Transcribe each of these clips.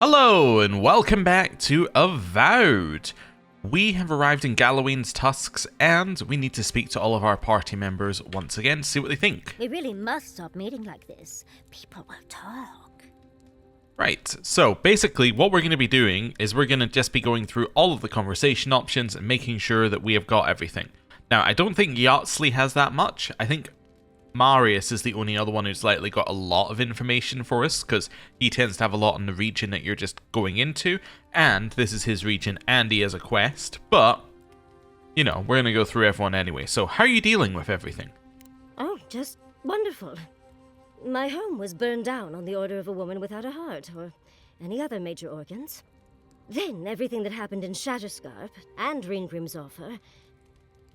Hello and welcome back to Avowed. We have arrived in Gallowayne's Tusks and we need to speak to all of our party members once again to see what they think. We really must stop meeting like this. People will talk. Right, so basically what we're going to be doing is we're going to just be going through all of the conversation options and making sure that we have got everything. Now, I don't think Yardsley has that much. I think Marius is the only other one who's likely got a lot of information for us, because he tends to have a lot in the region that you're just going into, and this is his region and he has a quest, but, you know, we're going to go through everyone anyway. So how are you dealing with everything? Oh, just wonderful. My home was burned down on the order of a woman without a heart, or any other major organs. Then everything that happened in Shatterscarp and Ringrim's offer.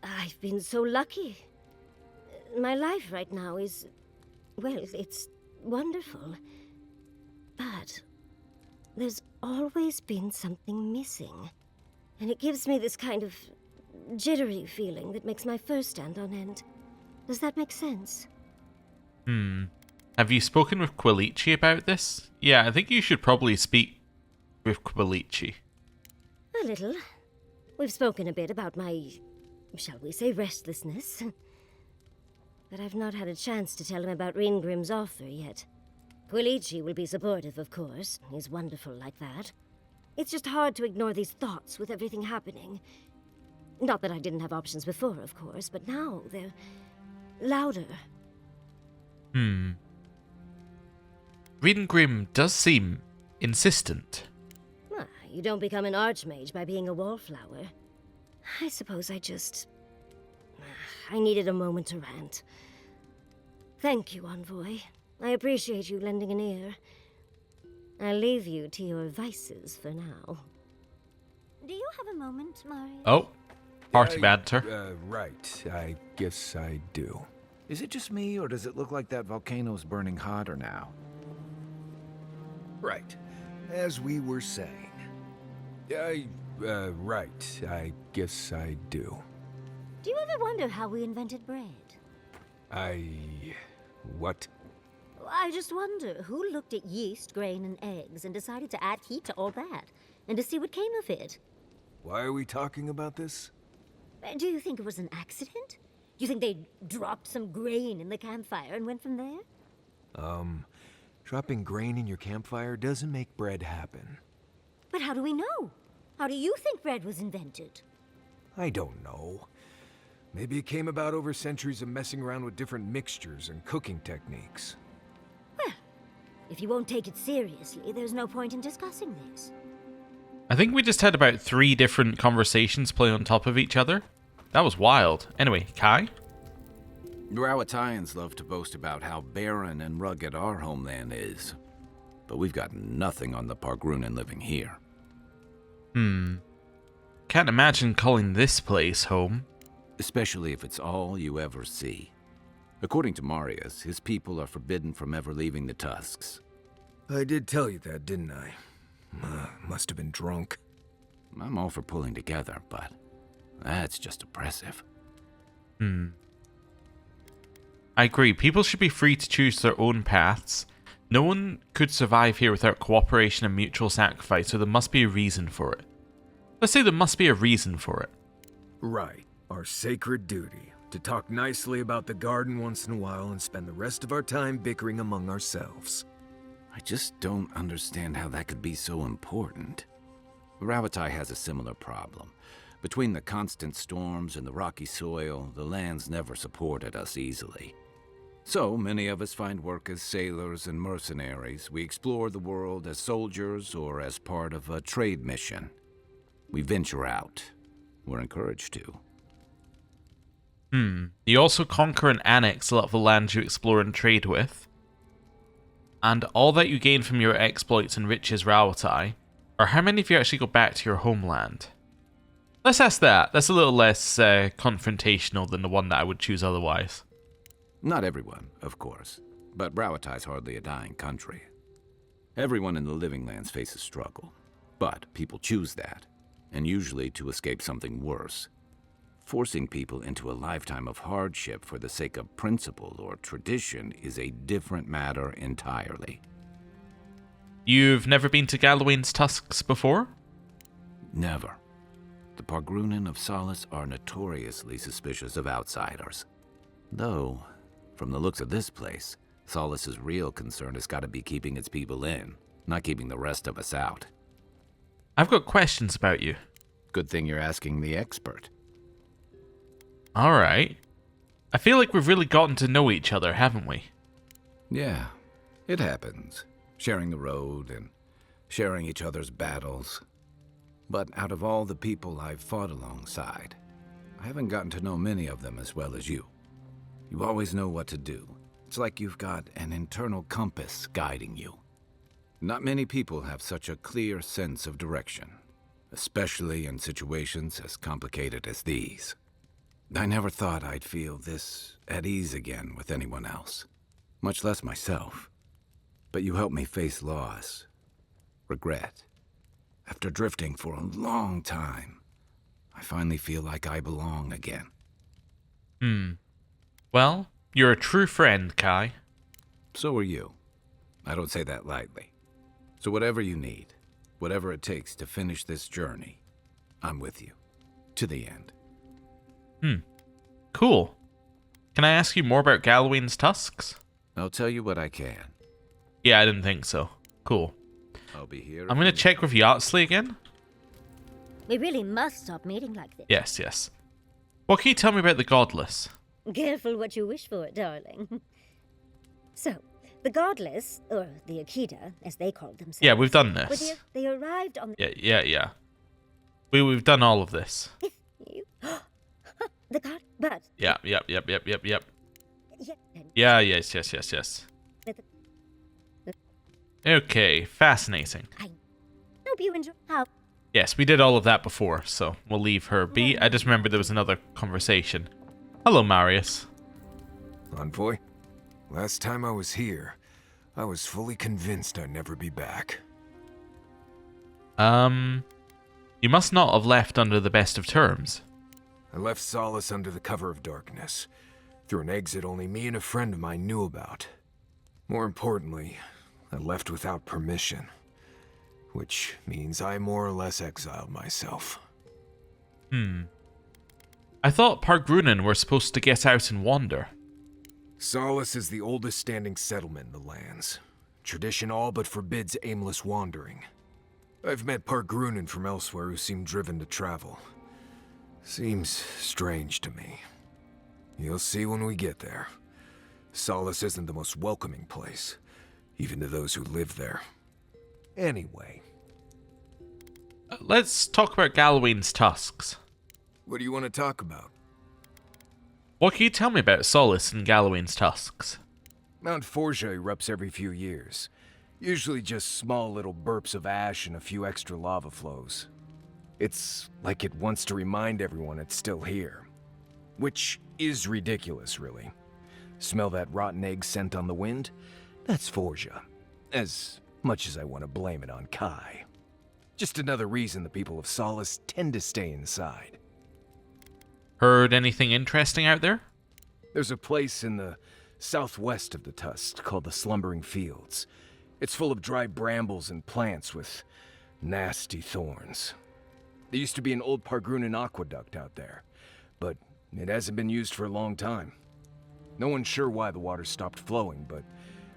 I've been so lucky. My life right now is, well, it's wonderful. But there's always been something missing. And it gives me this kind of jittery feeling that makes my fur stand on end. Does that make sense? Have you spoken with Quilici about this? Yeah, I think you should probably speak with Quilici. A little. We've spoken a bit about my, shall we say, restlessness. But I've not had a chance to tell him about Ringrim's offer yet. Quilici will be supportive, of course. He's wonderful like that. It's just hard to ignore these thoughts with everything happening. Not that I didn't have options before, of course, but now they're louder. Ringrim does seem insistent. You don't become an archmage by being a wallflower. I suppose I needed a moment to rant. Thank you, Envoy. I appreciate you lending an ear. I'll leave you to your vices for now. Do you have a moment, Mario? Oh, party banter. Right. I guess I do. Is it just me, or does it look like that volcano's burning hotter now? Right. As we were saying. Right. I guess I do. Do you ever wonder how we invented bread? What? I just wonder who looked at yeast, grain, and eggs and decided to add heat to all that, and to see what came of it. Why are we talking about this? Do you think it was an accident? Do you think they dropped some grain in the campfire and went from there? Dropping grain in your campfire doesn't make bread happen. But how do we know? How do you think bread was invented? I don't know. Maybe it came about over centuries of messing around with different mixtures and cooking techniques. Well, if you won't take it seriously, there's no point in discussing this. I think we just had about 3 different conversations play on top of each other. That was wild. Anyway, Kai? Rawatayans love to boast about how barren and rugged our homeland is. But we've got nothing on the Pargrunan living here. Can't imagine calling this place home. Especially if it's all you ever see. According to Marius, his people are forbidden from ever leaving the Tusks. I did tell you that, didn't I? Must have been drunk. I'm all for pulling together, but that's just oppressive. I agree. People should be free to choose their own paths. No one could survive here without cooperation and mutual sacrifice, so there must be a reason for it. Let's say there must be a reason for it. Right. Our sacred duty. To talk nicely about the garden once in a while and spend the rest of our time bickering among ourselves. I just don't understand how that could be so important. Rawatai has a similar problem. Between the constant storms and the rocky soil, the lands never supported us easily. So many of us find work as sailors and mercenaries. We explore the world as soldiers or as part of a trade mission. We venture out. We're encouraged to. You also conquer and annex a lot of the lands you explore and trade with. And all that you gain from your exploits enriches Rawatai. Or how many of you actually go back to your homeland? Let's ask that. That's a little less confrontational than the one that I would choose otherwise. Not everyone, of course, but Rawatai's hardly a dying country. Everyone in the living lands faces struggle, but people choose that, and usually to escape something worse. Forcing people into a lifetime of hardship for the sake of principle or tradition is a different matter entirely. You've never been to Galloway's Tusks before? Never. The Pargrunen of Solace are notoriously suspicious of outsiders. Though, from the looks of this place, Solace's real concern has got to be keeping its people in, not keeping the rest of us out. I've got questions about you. Good thing you're asking the expert. Alright. I feel like we've really gotten to know each other, haven't we? Yeah, it happens. Sharing the road and sharing each other's battles. But out of all the people I've fought alongside, I haven't gotten to know many of them as well as you. You always know what to do. It's like you've got an internal compass guiding you. Not many people have such a clear sense of direction, especially in situations as complicated as these. I never thought I'd feel this at ease again with anyone else, much less myself. But you helped me face loss, regret. After drifting for a long time, I finally feel like I belong again. Well, you're a true friend, Kai. So are you. I don't say that lightly. So whatever you need, whatever it takes to finish this journey, I'm with you. To the end. Cool. Can I ask you more about Galloway's Tusks? I'll tell you what I can. Yeah, I didn't think so. Cool. I'll be here. I'm going to check with Yardsley again. We really must stop meeting like this. Yes, yes. What can you tell me about the Godless? Careful what you wish for, darling. So, the Godless, or the Akita, as they called themselves. Yeah, we've done were this. they arrived on Yeah. We've done all of this. you. The God, but Yep. yeah, Yeah, yes. Okay, fascinating. I hope you enjoy how. Yes, we did all of that before, so we'll leave her be. I just remember there was another conversation. Hello, Marius. Envoy, last time I was here, I was fully convinced I'd never be back. You must not have left under the best of terms. I left Solace under the cover of darkness, through an exit only me and a friend of mine knew about. More importantly, I left without permission, which means I more or less exiled myself. I thought Pargrunen were supposed to get out and wander. Solace is the oldest standing settlement in the lands. Tradition all but forbids aimless wandering. I've met Pargrunen from elsewhere who seem driven to travel. Seems strange to me. You'll see when we get there. Solace isn't the most welcoming place, even to those who live there. Anyway. Let's talk about Galloway's Tusks. What do you want to talk about? What can you tell me about Solace and Galloway's Tusks? Mount Forja erupts every few years. Usually just small little burps of ash and a few extra lava flows. It's like it wants to remind everyone it's still here. Which is ridiculous, really. Smell that rotten egg scent on the wind? That's Forja. As much as I want to blame it on Kai. Just another reason the people of Solace tend to stay inside. Heard anything interesting out there? There's a place in the southwest of the Tusk called the Slumbering Fields. It's full of dry brambles and plants with nasty thorns. There used to be an old Pargrunen aqueduct out there, but it hasn't been used for a long time. No one's sure why the water stopped flowing, but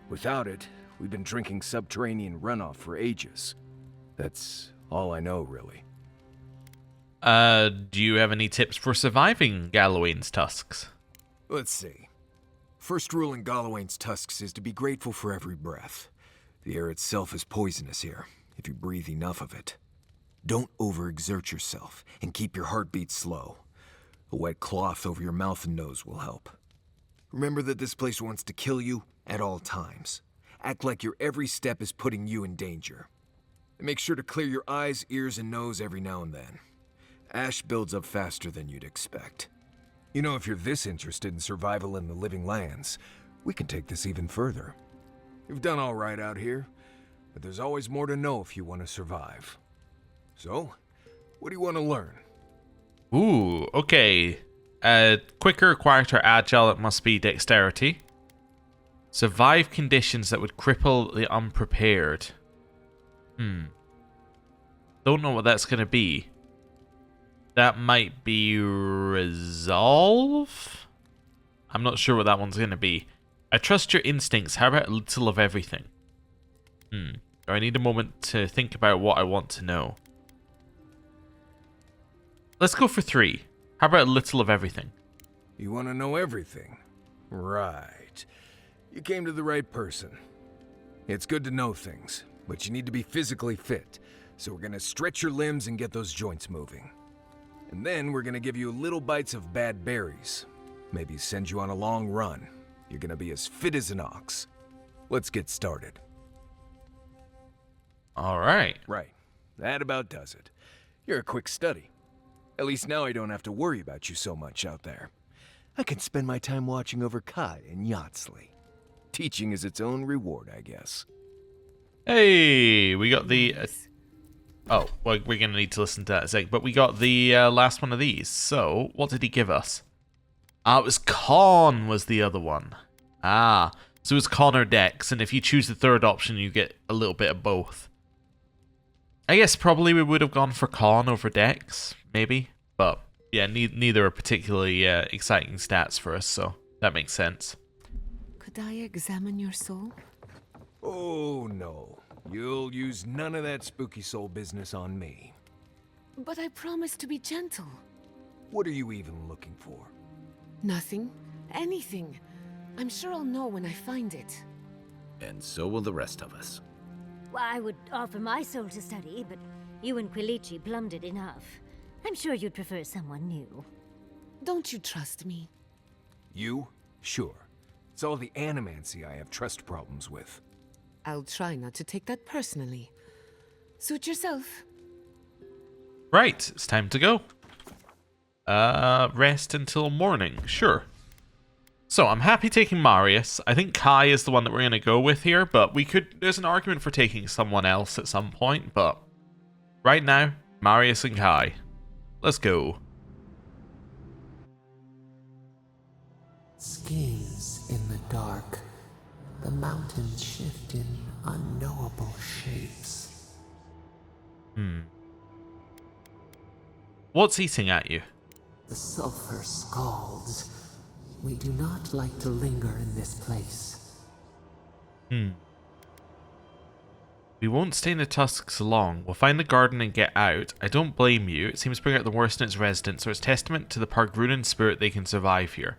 without it, we've been drinking subterranean runoff for ages. That's all I know, really. Do you have any tips for surviving Galloway's Tusks? Let's see. First rule in Galloway's Tusks is to be grateful for every breath. The air itself is poisonous here, if you breathe enough of it. Don't overexert yourself, and keep your heartbeat slow. A wet cloth over your mouth and nose will help. Remember that this place wants to kill you at all times. Act like your every step is putting you in danger. And make sure to clear your eyes, ears, and nose every now and then. Ash builds up faster than you'd expect. You know, if you're this interested in survival in the living lands, we can take this even further. You've done all right out here, but there's always more to know if you want to survive. So, what do you want to learn? Ooh, okay. Quicker, quieter, agile, it must be dexterity. Survive conditions that would cripple the unprepared. Don't know what that's going to be. That might be resolve? I'm not sure what that one's going to be. I trust your instincts. How about a little of everything? I need a moment to think about what I want to know. Let's go for 3. How about a little of everything? You want to know everything? Right. You came to the right person. It's good to know things, but you need to be physically fit. So we're gonna stretch your limbs and get those joints moving. And then we're gonna give you little bites of bad berries. Maybe send you on a long run. You're gonna be as fit as an ox. Let's get started. Alright. Right. That about does it. You're a quick study. At least now I don't have to worry about you so much out there. I can spend my time watching over Kai and Yatsley. Teaching is its own reward, I guess. Hey, we got the... oh, well, we're going to need to listen to that in a sec. But we got the last one of these. So, what did he give us? Ah, it was Con was the other one. Ah, so it was Con or Dex. And if you choose the third option, you get a little bit of both. I guess probably we would have gone for Con over Dex, maybe. But, yeah, neither are particularly exciting stats for us, so that makes sense. Could I examine your soul? Oh, no. You'll use none of that spooky soul business on me. But I promised to be gentle. What are you even looking for? Nothing. Anything. I'm sure I'll know when I find it. And so will the rest of us. Well, I would offer my soul to study, but you and Quilici plumbed it enough. I'm sure you'd prefer someone new. Don't you trust me? You? Sure. It's all the animancy I have trust problems with. I'll try not to take that personally. Suit yourself. Right, it's time to go. Rest until morning, sure. So, I'm happy taking Marius. I think Kai is the one that we're going to go with here, but there's an argument for taking someone else at some point, but right now, Marius and Kai. Let's go. Skins in the dark. The mountains shift in unknowable shapes. What's eating at you? The sulfur scalds. We do not like to linger in this place. We won't stay in the tusks long. We'll find the garden and get out. I don't blame you. It seems to bring out the worst in its residents, so it's testament to the Pargrunan spirit they can survive here.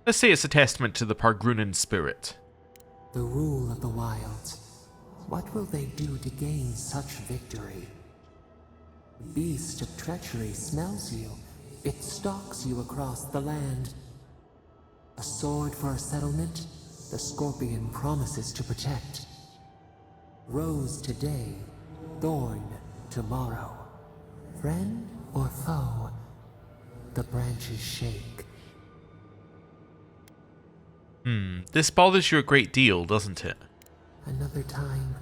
Let's say it's a testament to the Pargrunan spirit. The rule of the wilds. What will they do to gain such victory? The beast of treachery smells you. It stalks you across the land. A sword for a settlement, the scorpion promises to protect. Rose today, thorn tomorrow. Friend or foe, the branches shake. This bothers you a great deal, doesn't it? Another time,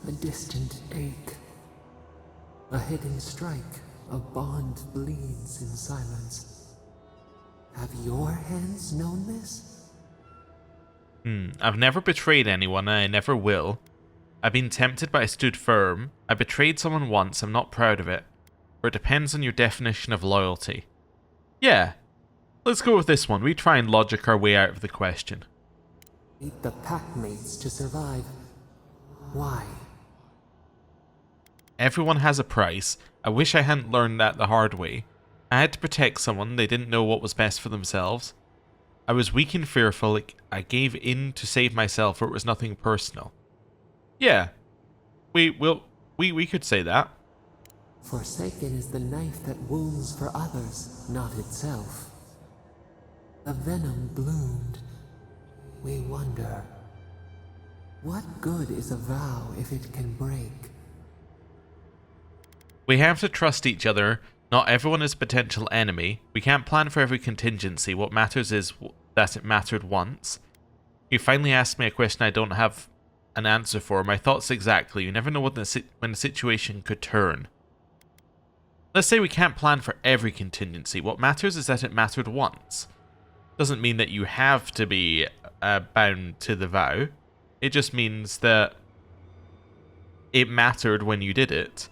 a distant ache. A hidden strike, a bond bleeds in silence. Have your hands known this? I've never betrayed anyone, and I never will. I've been tempted, but I stood firm. I betrayed someone once, I'm not proud of it. Or it depends on your definition of loyalty. Yeah, let's go with this one. We try and logic our way out of the question. Need the packmates to survive. Why? Everyone has a price. I wish I hadn't learned that the hard way. I had to protect someone, they didn't know what was best for themselves. I was weak and fearful, I gave in to save myself, or it was nothing personal. Yeah, we could say that. Forsaken is the knife that wounds for others, not itself. The venom bloomed. We wonder, what good is a vow if it can break? We have to trust each other. Not everyone is a potential enemy. We can't plan for every contingency. What matters is that it mattered once. You finally asked me a question I don't have an answer for. My thoughts exactly. You never know when the situation could turn. Let's say we can't plan for every contingency. What matters is that it mattered once. Doesn't mean that you have to be bound to the vow. It just means that it mattered when you did it,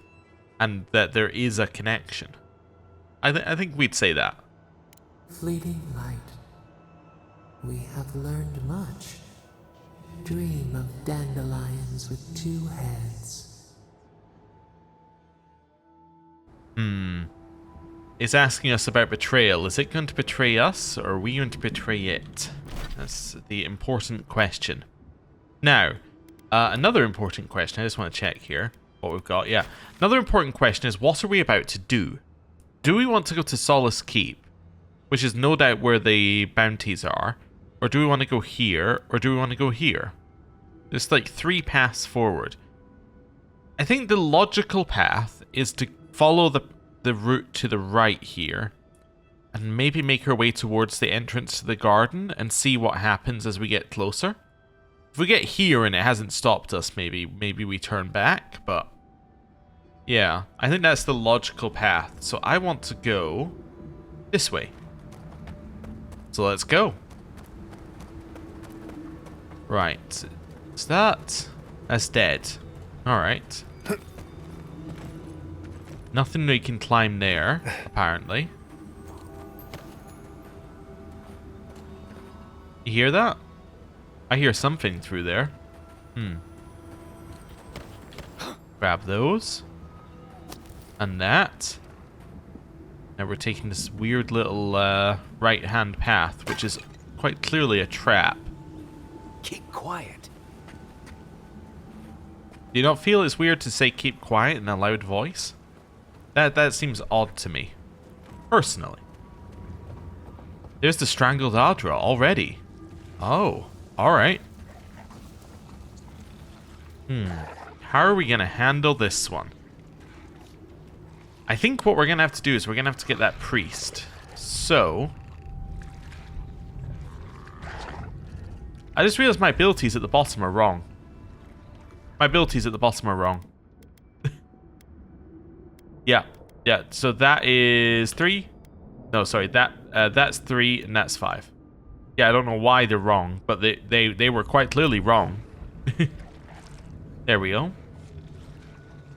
and that there is a connection. I think we'd say that. Fleeting light. We have learned much. Dream of dandelions with 2 heads. It's asking us about betrayal. Is it going to betray us, or are we going to betray it? That's the important question. Now, another important question. I just want to check here what we've got. Yeah. Another important question is, what are we about to do? Do we want to go to Solace Keep, which is no doubt where the bounties are, or do we want to go here, or do we want to go here? There's like 3 paths forward. I think the logical path is to follow the route to the right here, and maybe make our way towards the entrance to the garden and see what happens as we get closer. If we get here and it hasn't stopped us, maybe we turn back, but yeah, I think that's the logical path. So I want to go this way. So let's go. Right. Is that? That's dead. Alright. Nothing we can climb there, apparently. You hear that? I hear something through there. Grab those. And that. Now we're taking this weird little right-hand path, which is quite clearly a trap. Keep quiet. Do you not feel it's weird to say keep quiet in a loud voice? That seems odd to me. Personally. There's the strangled Adra already. Oh, alright. How are we going to handle this one? I think what we're going to have to do is we're going to have to get that priest. So... I just realized my abilities at the bottom are wrong. My abilities at the bottom are wrong. Yeah, so that is 3. No, sorry, that's 3 and that's 5. Yeah, I don't know why they're wrong, but they were quite clearly wrong. There we go.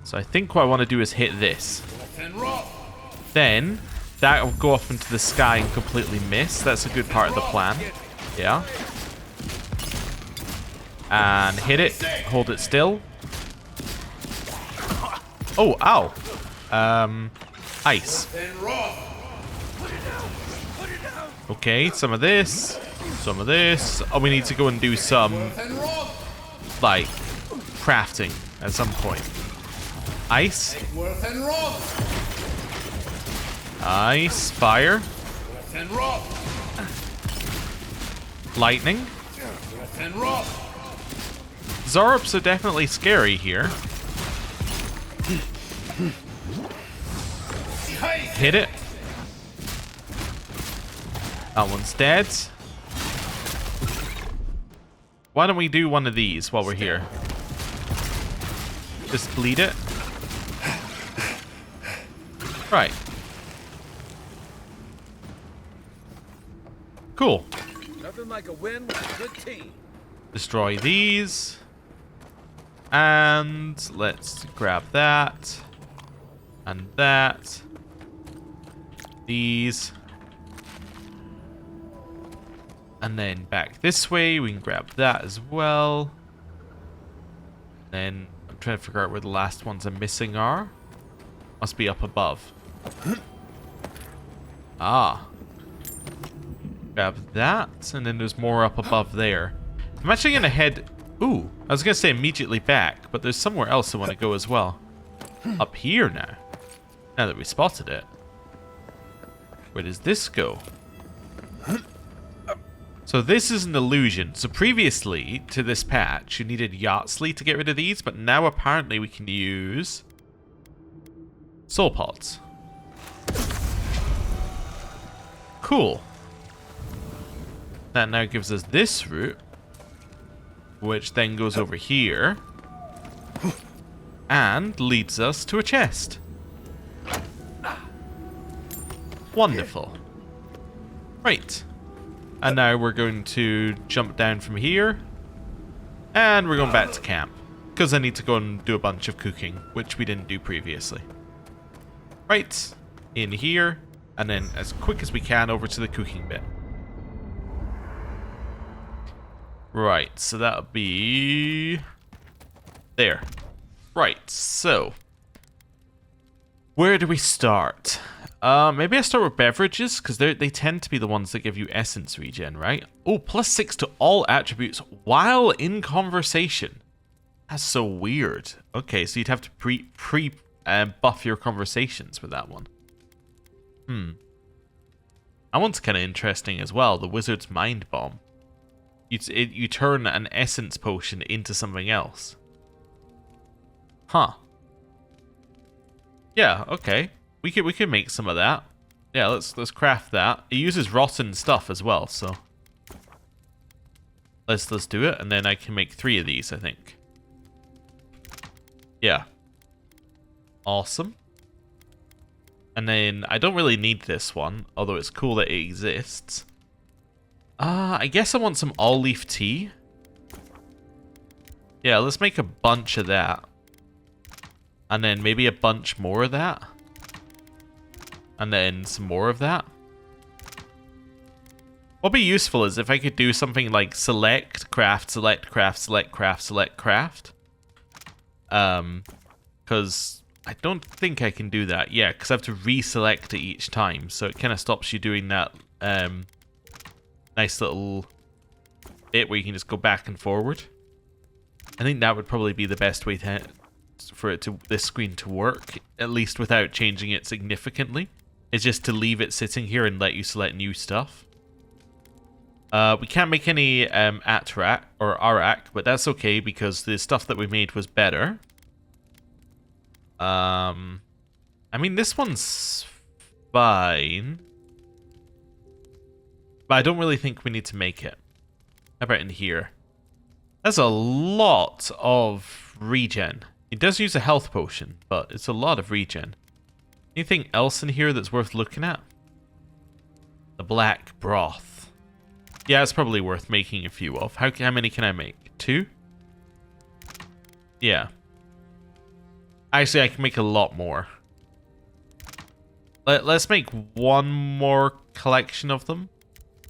So I think what I want to do is hit this. Then that will go off into the sky and completely miss. That's a good part of the plan. Yeah. And hit it. Hold it still. Oh, ow. Ice. Okay, some of this. Some of this. Oh, we need to go and do some, like, crafting at some point. Ice. Ice. Fire. Lightning. Zorups are definitely scary here. Hit it. That one's dead. Why don't we do one of these while we're here? Just bleed it. Right. Cool. Nothing like a win with a good team. Destroy these. And let's grab that. And that. These. And then back this way, we can grab that as well. Then I'm trying to figure out where the last ones I'm missing are. Must be up above. Ah. Grab that, and then there's more up above there. I'm actually going to head... Ooh, I was going to say immediately back, but there's somewhere else I want to go as well. Up here now. Now that we spotted it. Where does this go? So this is an illusion. So previously to this patch, you needed Yahtzee to get rid of these, but now apparently we can use soul pods. Cool. That now gives us this route, which then goes over here and leads us to a chest. Wonderful. Right. And now we're going to jump down from here. And we're going back to camp. because I need to go and do a bunch of cooking, which we didn't do previously. Right, in here, and then as quick as we can over to the cooking bit. Right, so that'll be there. Right, so where do we start? Maybe I start with beverages, because they tend to be the ones that give you essence regen, right? Oh, +6 to all attributes while in conversation. That's so weird. Okay, so you'd have to buff your conversations with that one. That one's kind of interesting as well. The Wizard's Mind Bomb. You turn an essence potion into something else. Huh. Yeah, okay. We could make some of that. Yeah, let's craft that. It uses rotten stuff as well, so let's do it, and then I can make 3 of these, I think. Yeah. Awesome. And then I don't really need this one, although it's cool that it exists. I guess I want some all-leaf tea. Yeah, let's make a bunch of that. And then maybe a bunch more of that. And then some more of that. What'd be useful is if I could do something like select, craft, select, craft, select, craft, select, craft. Because I don't think I can do that. Yeah, because I have to reselect it each time. So it kind of stops you doing that nice little bit where you can just go back and forward. I think that would probably be the best way for this screen to work, at least without changing it significantly. Is just to leave it sitting here and let you select new stuff. We can't make any Atrak or Arak, but that's okay because the stuff that we made was better. I mean, this one's fine. But I don't really think we need to make it. How about in here? That's a lot of regen. It does use a health potion, but it's a lot of regen. Anything else in here that's worth looking at? The black broth. Yeah, it's probably worth making a few of. How many can I make? 2? Yeah. Actually, I can make a lot more. Let's make 1 more collection of them.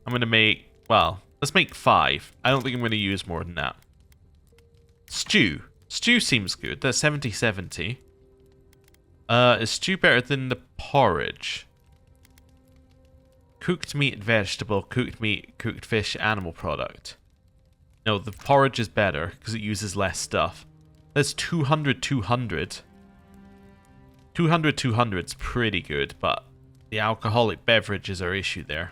I'm going to make... Well, let's make 5. I don't think I'm going to use more than that. Stew. Stew seems good. That's 70-70. Is stew better than the porridge? Cooked meat, vegetable, cooked meat, cooked fish, animal product. No, the porridge is better because it uses less stuff. That's 200, 200. 200, 200 is pretty good, but the alcoholic beverage is our issue there.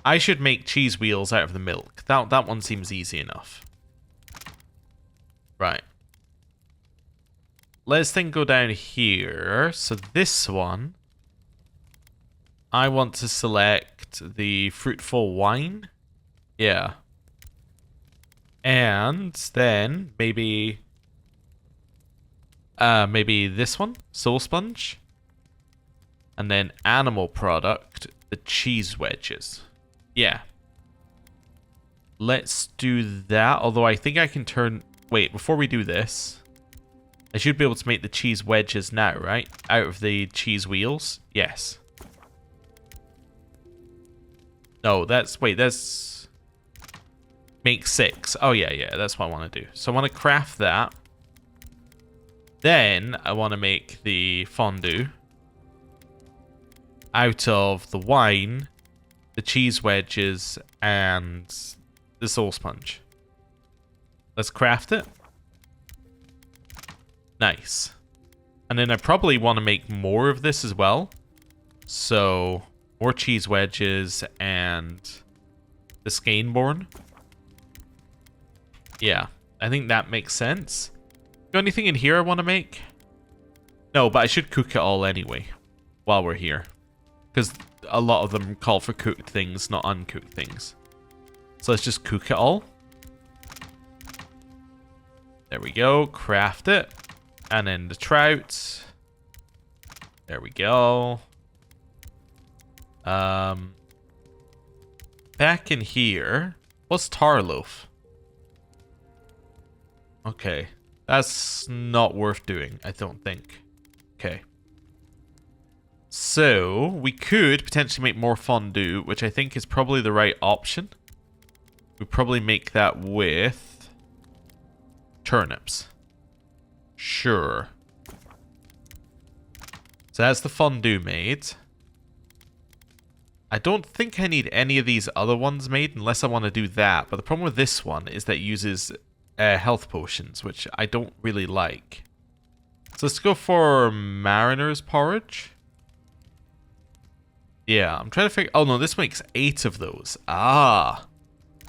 I should make cheese wheels out of the milk. That one seems easy enough. Right. Let's then go down here. So this one, I want to select the fruitful wine. Yeah. And then maybe this one, soul sponge. And then animal product, the cheese wedges. Yeah. Let's do that. Although I think I can turn... Wait, before we do this, I should be able to make the cheese wedges now, right? Out of the cheese wheels? Yes. No, that's... Wait, that's... Make 6. Oh, yeah, that's what I want to do. So I want to craft that. Then I want to make the fondue out of the wine, the cheese wedges, and the soul sponge. Let's craft it. Nice. And then I probably want to make more of this as well. So, more cheese wedges and the Skaneborn. Yeah, I think that makes sense. Got anything in here I want to make? No, but I should cook it all anyway while we're here. Because a lot of them call for cooked things, not uncooked things. So let's just cook it all. There we go. Craft it. And then the trout. There we go. Back in here. What's tarloaf? Okay. That's not worth doing, I don't think. Okay. So, we could potentially make more fondue, which I think is probably the right option. We'd probably make that with turnips. Sure. So that's the fondue made. I don't think I need any of these other ones made unless I want to do that. But the problem with this one is that it uses health potions, which I don't really like. So let's go for mariner's porridge. Yeah, I'm trying to figure... Oh no, this makes 8 of those. Ah.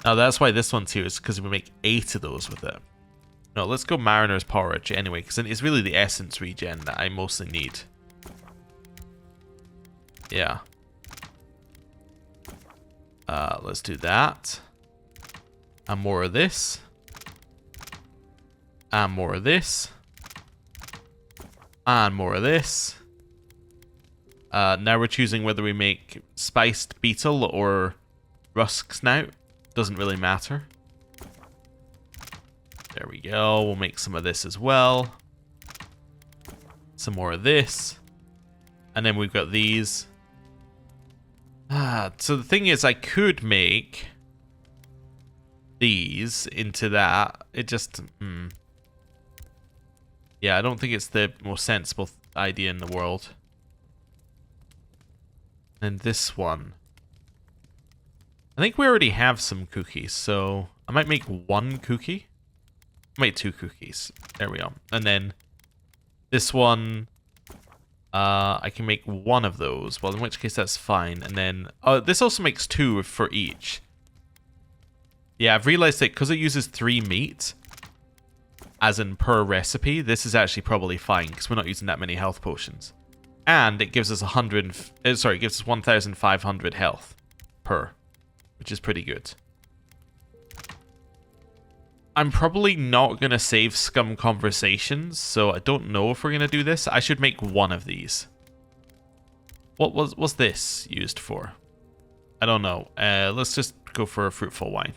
Now that's why this one's here, is because we make 8 of those with it. No, let's go mariner's porridge anyway, because it's really the essence regen that I mostly need. Yeah. Let's do that. And more of this. And more of this. And more of this. Now we're choosing whether we make spiced beetle or rusk snout. Doesn't really matter. There we go. We'll make some of this as well. Some more of this. And then we've got these. So the thing is, I could make these into that. It just... Yeah, I don't think it's the most sensible idea in the world. And this one. I think we already have some cookies, so I might make 1 cookie. I make 2 cookies. There we go. And then this one, I can make 1 of those. Well, in which case that's fine. And then this also makes 2 for each. Yeah, I've realized that because it uses 3 meat, as in per recipe, this is actually probably fine because we're not using that many health potions. And it gives us it gives us 1,500 health per, which is pretty good. I'm probably not going to save Scum Conversations, so I don't know if we're going to do this. I should make 1 of these. What's this used for? I don't know. Let's just go for a fruitful wine.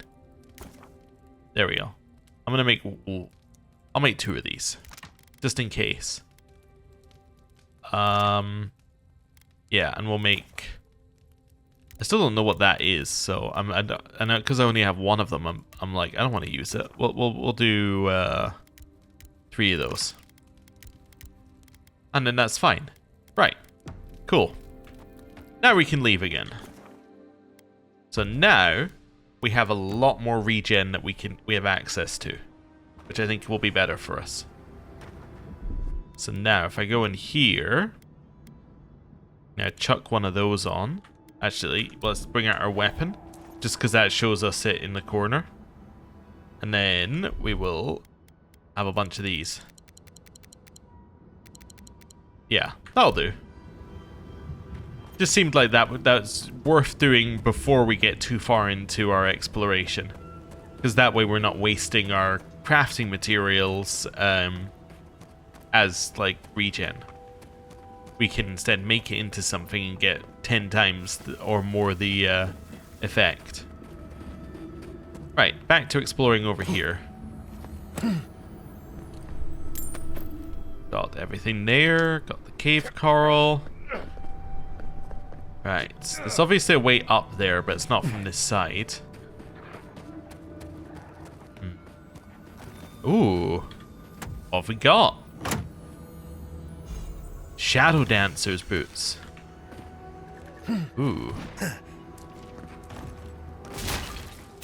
There we go. I'll make 2 of these, just in case. Yeah, and we'll make... I still don't know what that is, so because I only have 1 of them, I'm like, I don't want to use it. We'll do 3 of those, and then that's fine. Right, cool. Now we can leave again. So now we have a lot more regen that we have access to, which I think will be better for us. So now if I go in here, now chuck 1 of those on. Actually, let's bring out our weapon, just because that shows us it in the corner. And then we will have a bunch of these. Yeah, that'll do. Just seemed like that's worth doing before we get too far into our exploration, because that way we're not wasting our crafting materials as like regen. We can instead make it into something and get 10 times or more the effect. Right, back to exploring over here. Got everything there, got the cave coral. Right, there's obviously a way up there, but it's not from this side. Ooh, what have we got? Shadow Dancer's boots. Ooh.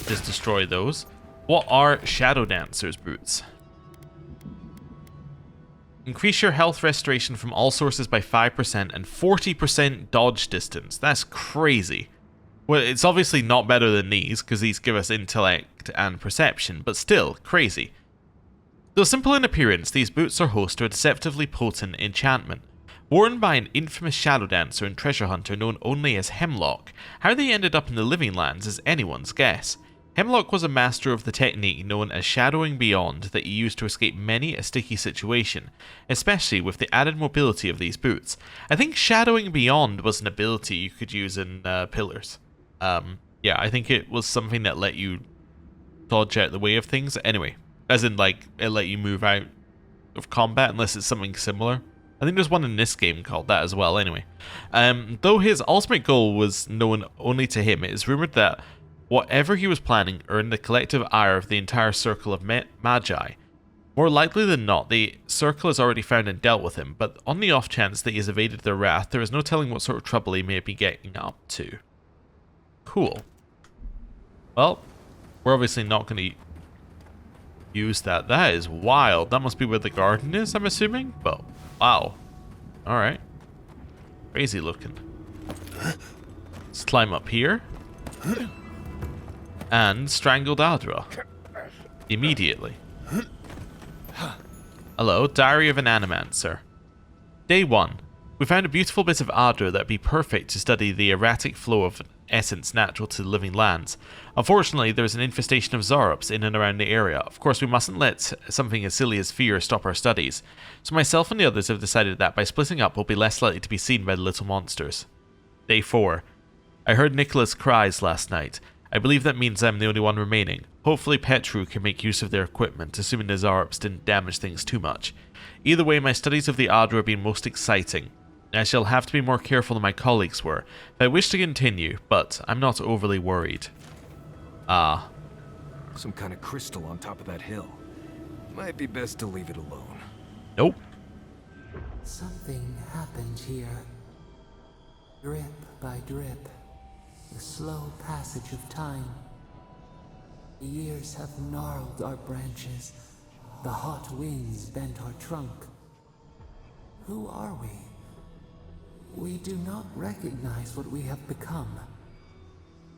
Just destroy those. What are Shadow Dancer's boots? Increase your health restoration from all sources by 5% and 40% dodge distance. That's crazy. Well, it's obviously not better than these, because these give us intellect and perception, but still, crazy. Though simple in appearance, these boots are host to a deceptively potent enchantment. Worn by an infamous shadow dancer and treasure hunter known only as Hemlock, how they ended up in the Living Lands is anyone's guess. Hemlock was a master of the technique known as Shadowing Beyond that he used to escape many a sticky situation, especially with the added mobility of these boots. I think Shadowing Beyond was an ability you could use in Pillars. Yeah, I think it was something that let you dodge out the way of things. Anyway, As in, like, it let you move out of combat unless it's something similar. I think there's one in this game called that as well, anyway. Though his ultimate goal was known only to him, it is rumored that whatever he was planning earned the collective ire of the entire circle of Magi. More likely than not, the circle has already found and dealt with him, but on the off chance that he has evaded their wrath, there is no telling what sort of trouble he may be getting up to. Cool. Well, we're obviously not going to use that. That is wild. That must be where the garden is, I'm assuming? But, wow. Alright. Crazy looking. Let's climb up here. And strangled Adra. Immediately. Hello, Diary of an Animancer. Day 1. We found a beautiful bit of Adra that would be perfect to study the erratic flow of essence natural to living lands. Unfortunately, there is an infestation of Zarops in and around the area. Of course, we mustn't let something as silly as fear stop our studies. So myself and the others have decided that by splitting up, we'll be less likely to be seen by the little monsters. Day 4. I heard Nicholas' cries last night. I believe that means I'm the only one remaining. Hopefully Petru can make use of their equipment, assuming the Zarops didn't damage things too much. Either way, my studies of the Adra have been most exciting. I shall have to be more careful than my colleagues were. I wish to continue, but I'm not overly worried. Ah. Some kind of crystal on top of that hill. Might be best to leave it alone. Nope. Something happened here. Drip by drip. The slow passage of time. The years have gnarled our branches. The hot winds bent our trunk. Who are we? We do not recognize what we have become.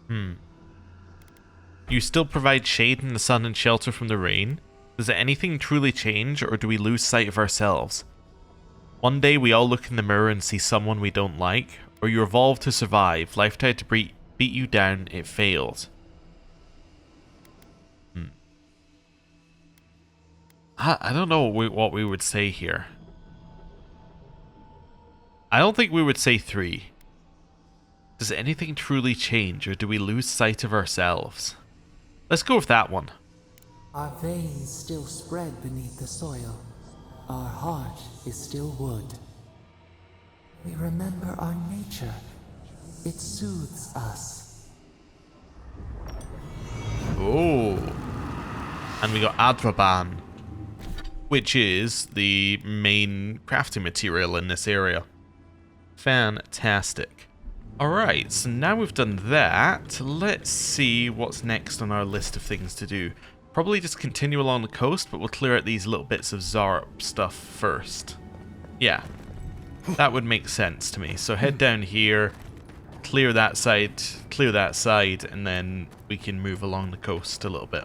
You still provide shade in the sun and shelter from the rain? Does anything truly change, or do we lose sight of ourselves? One day we all look in the mirror and see someone we don't like, or you evolve to survive, life tried to beat you down, it failed. I don't know what we would say here. I don't think we would say 3. Does anything truly change, or do we lose sight of ourselves? Let's go with that one. Our veins still spread beneath the soil. Our heart is still wood. We remember our nature. It soothes us. Oh. And we got Adraban, which is the main crafting material in this area. Fantastic. Alright, so now we've done that, let's see what's next on our list of things to do. Probably just continue along the coast, but we'll clear out these little bits of Zarp stuff first. Yeah, that would make sense to me. So head down here, clear that side, and then we can move along the coast a little bit.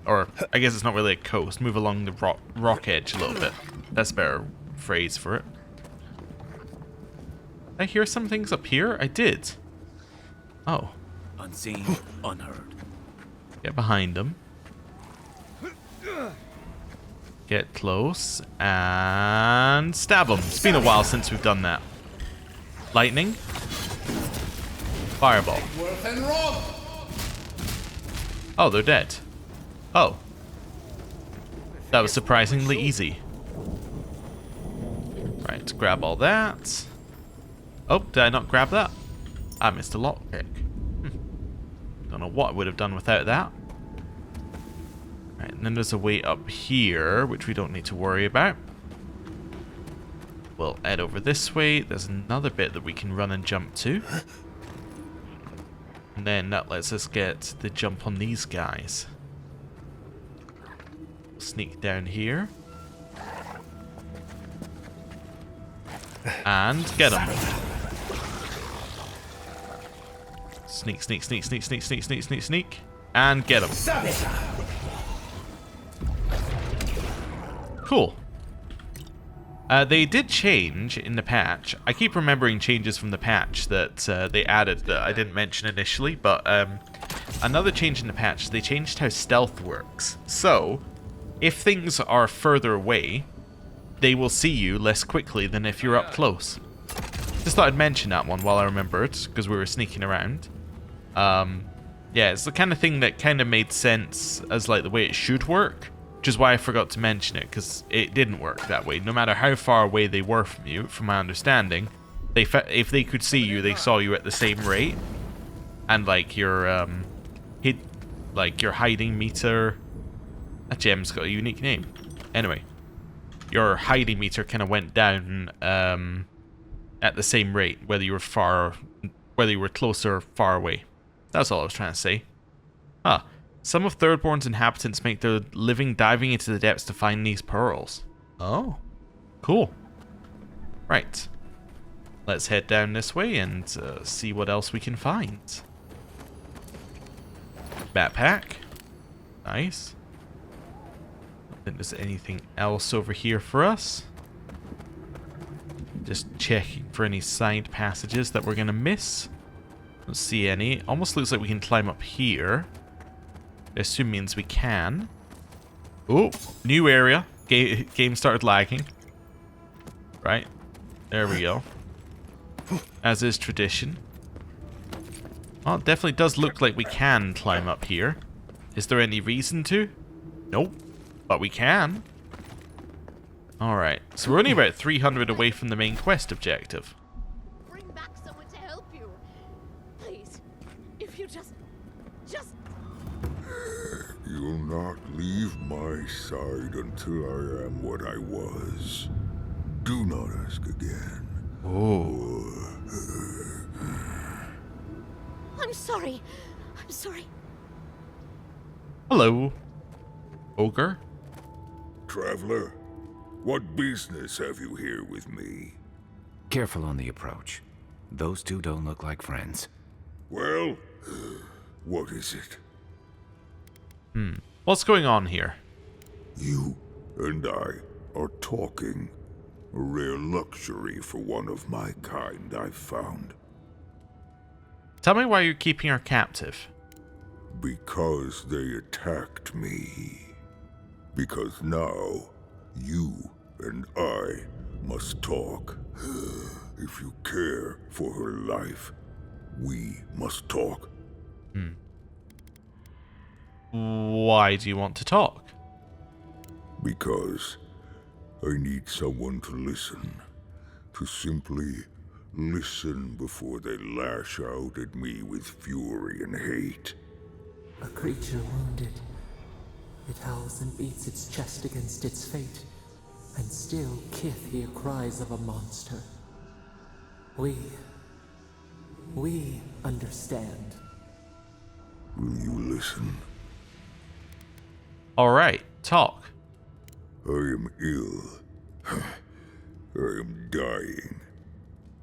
Or, I guess it's not really a coast, move along the rock edge a little bit. That's a better phrase for it. Did I hear some things up here? I did. Oh. Unseen, unheard. Get behind them. Get close. And stab them. It's been a while since we've done that. Lightning. Fireball. Oh, they're dead. Oh. That was surprisingly easy. Right, grab all that. Oh, did I not grab that? I missed a lockpick. Don't know what I would have done without that. Right, and then there's a way up here, which we don't need to worry about. We'll head over this way. There's another bit that we can run and jump to. And then that lets us get the jump on these guys. Sneak down here. And get them. Sneak, sneak, sneak, sneak, sneak, sneak, sneak, sneak, sneak. And get them. Cool. They did change in the patch. I keep remembering changes from the patch that they added that I didn't mention initially, but another change in the patch, they changed how stealth works. So, if things are further away, they will see you less quickly than if you're up close. Just thought I'd mention that one while I remembered, because we were sneaking around. Yeah, it's the kind of thing that kind of made sense as like the way it should work, Which is why I forgot to mention it, because it didn't work that way. No matter how far away they were from you, from my understanding, if they could see you, they saw you at the same rate. And like your your hiding meter, that gem's got a unique name. Anyway, your hiding meter kind of went down at the same rate, whether you were close or far away. That's all I was trying to say. Ah. Some of Thirdborn's inhabitants make their living diving into the depths to find these pearls. Oh, cool. Right. Let's head down this way and see what else we can find. Backpack. Nice. I don't think there's anything else over here for us. Just checking for any side passages that we're going to miss. Don't see any. Almost looks like we can climb up here. I assume means we can. Oh, new area. Game started lagging. Right. There we go. As is tradition. Oh, it definitely does look like we can climb up here. Is there any reason to? Nope. But we can. Alright. So we're only about 300 away from the main quest objective. Bring back someone to help you. Please. If you just... You'll not leave my side until I am what I was. Do not ask again. Oh. I'm sorry. I'm sorry. Hello. Ogre? Traveler, what business have you here with me? Careful on the approach. Those two don't look like friends. Well, what is it? What's going on here? You and I are talking. A rare luxury for one of my kind, I've found. Tell me why you're keeping her captive. Because they attacked me. Because now, you and I must talk. If you care for her life, we must talk. Why do you want to talk? Because I need someone to listen. To simply listen before they lash out at me with fury and hate. A creature wounded. It howls and beats its chest against its fate, and still Kith hear cries of a monster. We understand. Will you listen? Alright, talk. I am ill. I am dying.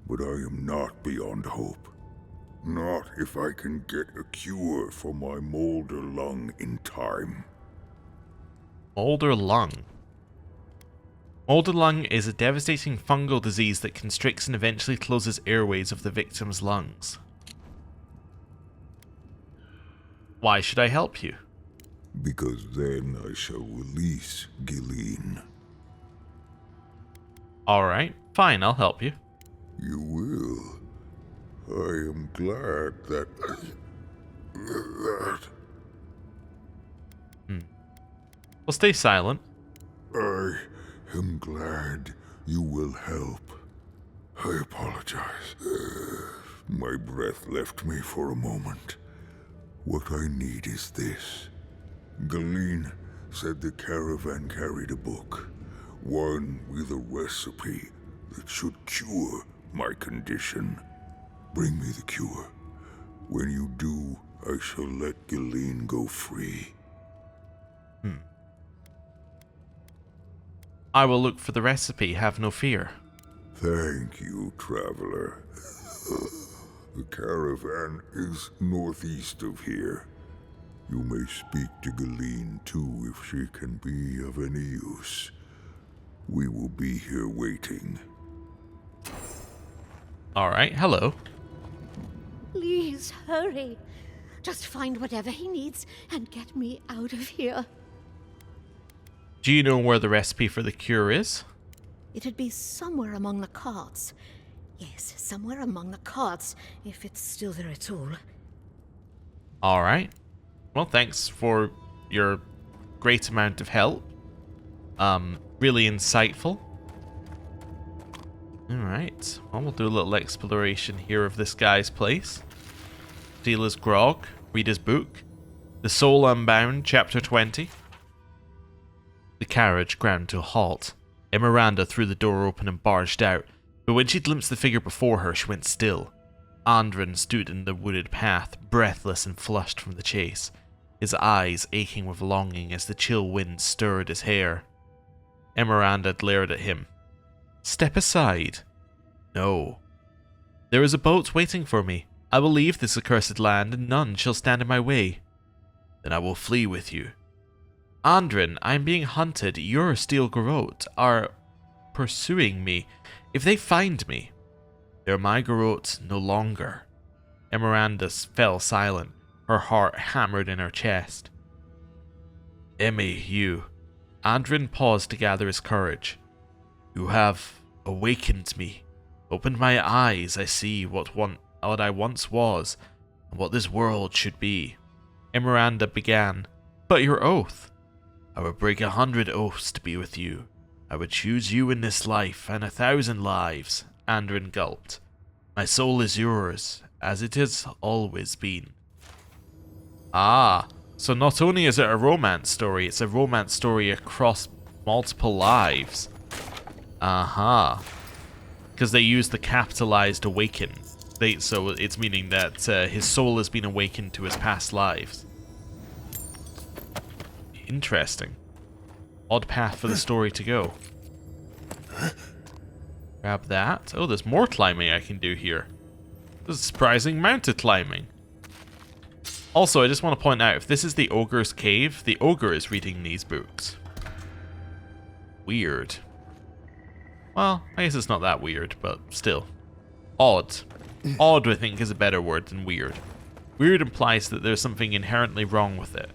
But I am not beyond hope. Not if I can get a cure for my molder lung in time. Molder lung. Molder lung is a devastating fungal disease that constricts and eventually closes airways of the victim's lungs. Why should I help you? Because then I shall release Gilleen. Alright, fine, I'll help you. You will. I am glad that... Well, stay silent. I am glad you will help. I apologize. My breath left me for a moment. What I need is this. Gilleen said the caravan carried a book. One with a recipe that should cure my condition. Bring me the cure. When you do, I shall let Gilleen go free. I will look for the recipe, have no fear. Thank you, traveler. The caravan is northeast of here. You may speak to Gilleen too if she can be of any use. We will be here waiting. Alright, hello. Please, hurry. Just find whatever he needs and get me out of here. Do you know where the recipe for the cure is? It'd be somewhere among the carts. Yes, somewhere among the carts, if it's still there at all. Alright. Well, thanks for your great amount of help. Really insightful. Alright, well, we'll do a little exploration here of this guy's place. Steal his grog, read his book. The Soul Unbound, Chapter 20. The carriage ground to a halt. Miranda threw the door open and barged out, but when she glimpsed the figure before her, she went still. Andren stood in the wooded path, breathless and flushed from the chase, his eyes aching with longing as the chill wind stirred his hair. Miranda glared at him. Step aside. No. There is a boat waiting for me. I will leave this accursed land, and none shall stand in my way. Then I will flee with you. Andren, I am being hunted. Your steel garrote are pursuing me. If they find me, they're my garrote no longer. Miranda fell silent, her heart hammered in her chest. Emmy, you. Andren paused to gather his courage. You have awakened me, opened my eyes. I see what I once was, and what this world should be. Miranda began, but your oath. I would break 100 oaths to be with you. I would choose you in this life and 1,000 lives. Andren gulped. My soul is yours, as it has always been. Ah, so not only is it a romance story, it's a romance story across multiple lives. Aha. Because they use the capitalized awaken. So it's meaning that his soul has been awakened to his past lives. Interesting. Odd path for the story to go. Grab that. Oh, there's more climbing I can do here. There's a surprising amount of climbing. Also, I just want to point out, if this is the ogre's cave, the ogre is reading these books. Weird. Well, I guess it's not that weird, but still. Odd. Odd, I think, is a better word than weird. Weird implies that there's something inherently wrong with it.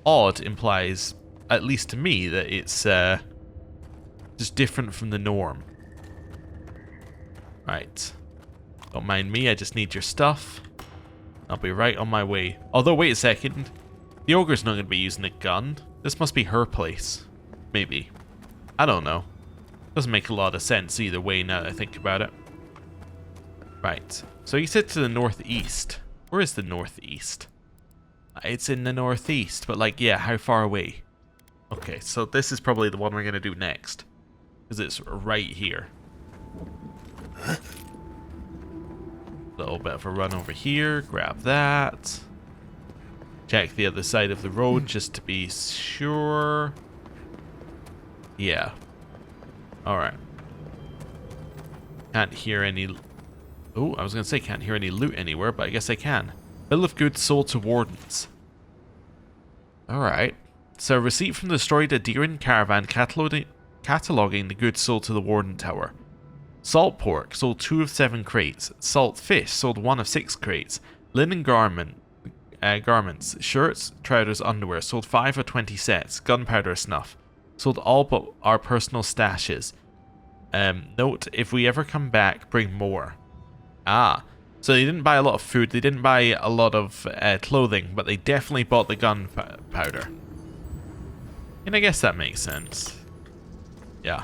Odd implies, at least to me, that it's just different from the norm. Right. Don't mind me, I just need your stuff. I'll be right on my way. Although, wait a second. The ogre's not going to be using a gun. This must be her place. Maybe. I don't know. Doesn't make a lot of sense either way now that I think about it. Right. So you said to the northeast. Where is the northeast? It's in the northeast, but like, yeah, how far away? Okay, so this is probably the one we're going to do next. Because it's right here. Little bit of a run over here, grab that. Check the other side of the road just to be sure. Yeah. Alright. Can't hear any... Oh, I was going to say can't hear any loot anywhere, but I guess I can. Bill of goods sold to wardens. Alright. So, receipt from the destroyed Adirian caravan cataloging the goods sold to the warden tower. Salt pork sold 2 of 7 crates. Salt fish sold 1 of 6 crates. Linen garments, shirts, trousers, underwear sold 5 of 20 sets. Gunpowder snuff sold all but our personal stashes. Note, if we ever come back, bring more. Ah, so they didn't buy a lot of food, they didn't buy a lot of clothing, but they definitely bought the gunpowder. And I guess that makes sense. Yeah.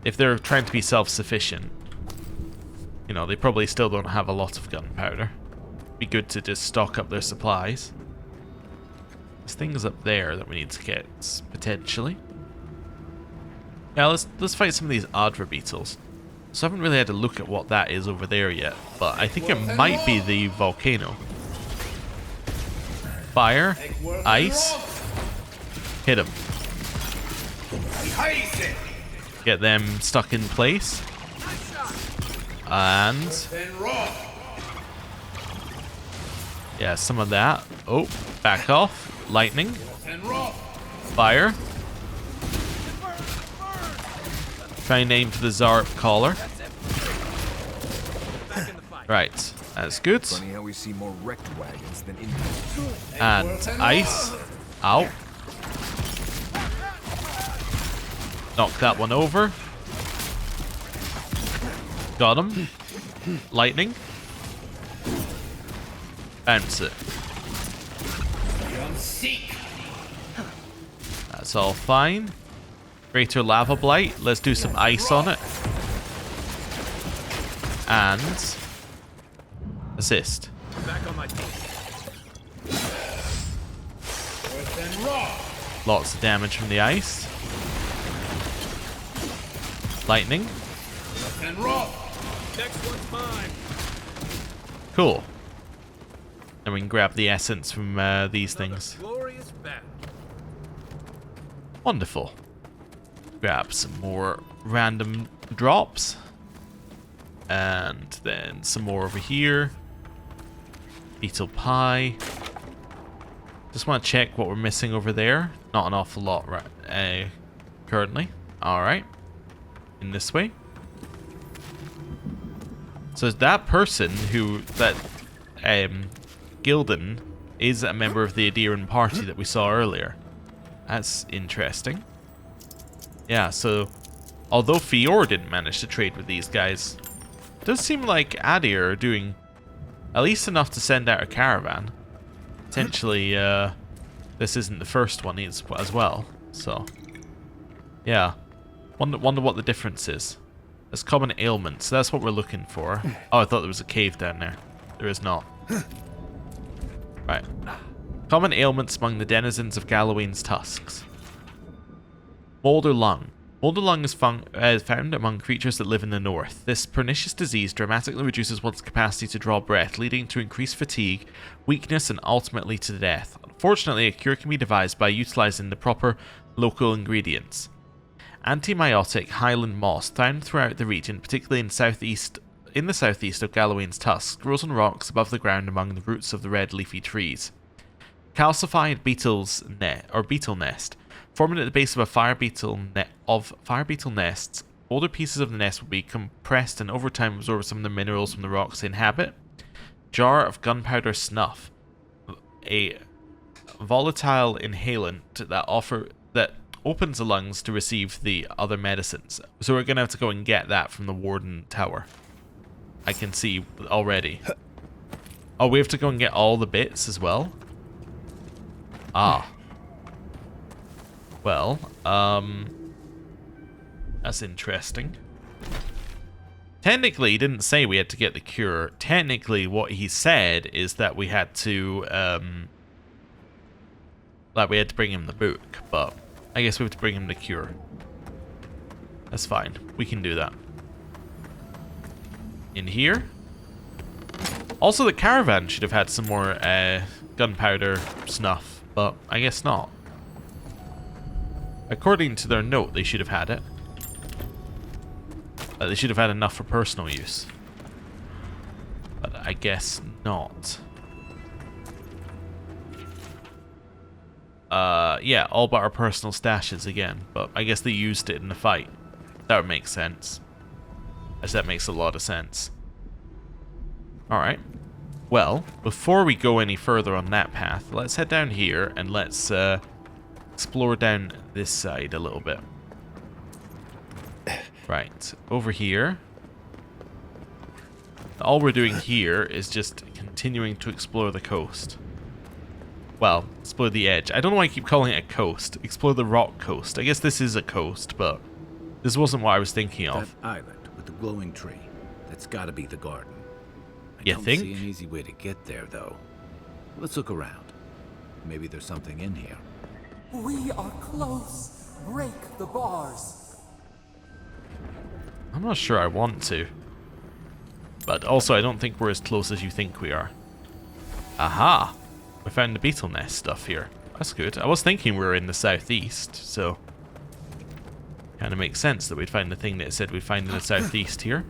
If they're trying to be self-sufficient, you know, they probably still don't have a lot of gunpowder. Be good to just stock up their supplies. There's things up there that we need to get, potentially. Yeah, let's fight some of these Adra beetles. So I haven't really had a look at what that is over there yet, but I think it might be the volcano. Fire, ice, hit them. Get them stuck in place. And... yeah, some of that. Oh, back off. Lightning. Fire. Try and aim for the Zarp collar. Right, that's good. Funny how we see more wrecked wagons than And ice. Ow. Knock that one over. Got him. Lightning. Bounce it. That's all fine. Greater lava blight. Let's do some ice on it. And assist. Back on my feet. Lots of damage from the ice. Lightning. And raw. Next one's mine. Cool. And we can grab the essence from these things. Glorious battle. Wonderful. Grab some more random drops. And then some more over here. Beetle pie. Just want to check what we're missing over there. Not an awful lot right currently. Alright. In this way. So that person who, that Gildan, is a member of the Aediran party that we saw earlier. That's interesting. Yeah, so although Fior didn't manage to trade with these guys, it does seem like Adir are doing at least enough to send out a caravan. Potentially, this isn't the first one as well. So, yeah. Wonder what the difference is. There's common ailments. That's what we're looking for. Oh, I thought there was a cave down there. There is not. Right. Common ailments among the denizens of Gallowayne's tusks. Moulder lung. Moulder lung is found among creatures that live in the north. This pernicious disease dramatically reduces one's capacity to draw breath, leading to increased fatigue, weakness, and ultimately to death. Unfortunately, a cure can be devised by utilizing the proper local ingredients. Antibiotic highland moss, found throughout the region, particularly in the southeast of Gallowayne's Tusk, grows on rocks above the ground among the roots of the red leafy trees. Calcified beetle nest, forming at the base of a fire beetle nests. Older pieces of the nest will be compressed and over time absorb some of the minerals from the rocks they inhabit. Jar of gunpowder snuff, a volatile inhalant that opens the lungs to receive the other medicines. So we're going to have to go and get that from the Warden Tower. I can see already. Oh, we have to go and get all the bits as well? Ah. Well, that's interesting. Technically, he didn't say we had to get the cure. Technically, what he said is that we had to, bring him the book, but I guess we have to bring him the cure. That's fine. We can do that. In here. Also, the caravan should have had some more gunpowder snuff, but I guess not. According to their note, they should have had it. They should have had enough for personal use. But I guess not. Yeah, all but our personal stashes again, but I guess they used it in the fight. That would make sense. As that makes a lot of sense. Alright. Well, before we go any further on that path, let's head down here and let's explore down this side a little bit. Right, over here. All we're doing here is just continuing to explore the coast. Well, explore the edge. I don't know why I keep calling it a coast. Explore the rock coast. I guess this is a coast, but this wasn't what I was thinking of. That island with the glowing tree. That's gotta be the garden. I You don't think? see an easy way to get there, though. Let's look around. Maybe there's something in here. We are close. Break the bars. I'm not sure I want to. But also, I don't think we're as close as you think we are. Aha! We found the beetle nest stuff here. That's good. I was thinking we were in the southeast, so kind of makes sense that we'd find the thing that it said we'd find in the southeast here.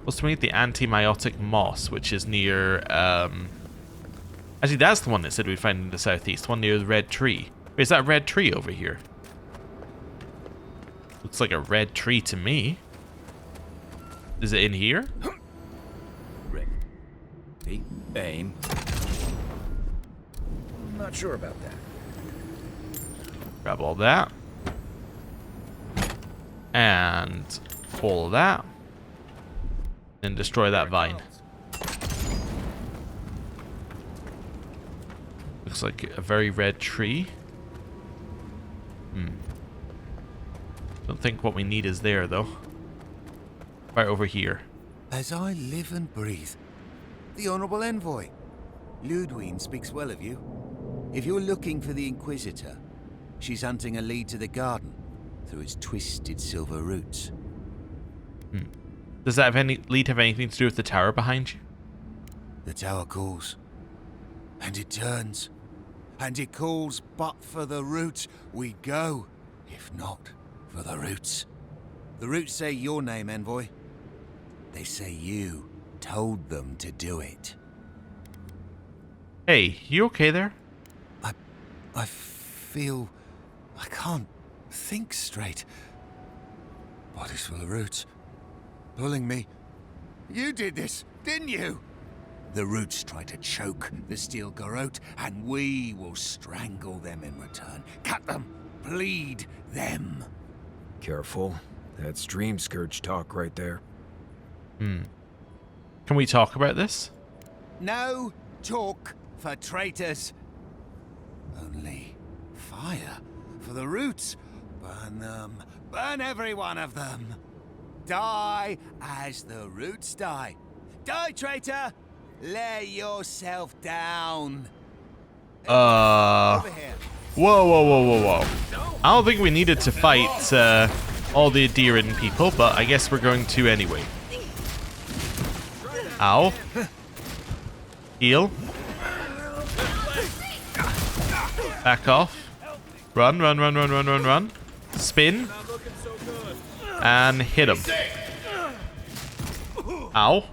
What's to make the antibiotic moss, which is near, actually that's the one that said we'd find in the southeast, one near the red tree. Wait, is that a red tree over here? Looks like a red tree to me. Is it in here? Ready. Aim. I'm not sure about that. Grab all that. And all of that. And destroy that vine. Looks like a very red tree. Don't think what we need is there, though. Right over here. As I live and breathe. The Honourable Envoy. Ludwine speaks well of you. If you're looking for the Inquisitor, she's hunting a lead to the garden through its twisted silver roots. Does that have lead have anything to do with the tower behind you? The tower calls. And it turns. And it calls, but for the roots we go. If not for the roots. The roots say your name, Envoy. They say you told them to do it. Hey, you okay there? I feel... I can't think straight. Body's full of roots. Pulling me. You did this, didn't you? The roots try to choke the steel garrote, and we will strangle them in return. Cut them. Bleed them. Careful. That's Dream Scourge talk right there. Can we talk about this? No talk for traitors. Only fire for the roots. Burn them. Burn every one of them. Die as the roots die. Die, traitor! Lay yourself down. Whoa, whoa, whoa, whoa, whoa. I don't think we needed to fight all the Aediran people, but I guess we're going to anyway. Ow. Heal. Back off. Run, run, run, run, run, run, run. Spin. And hit him. Ow.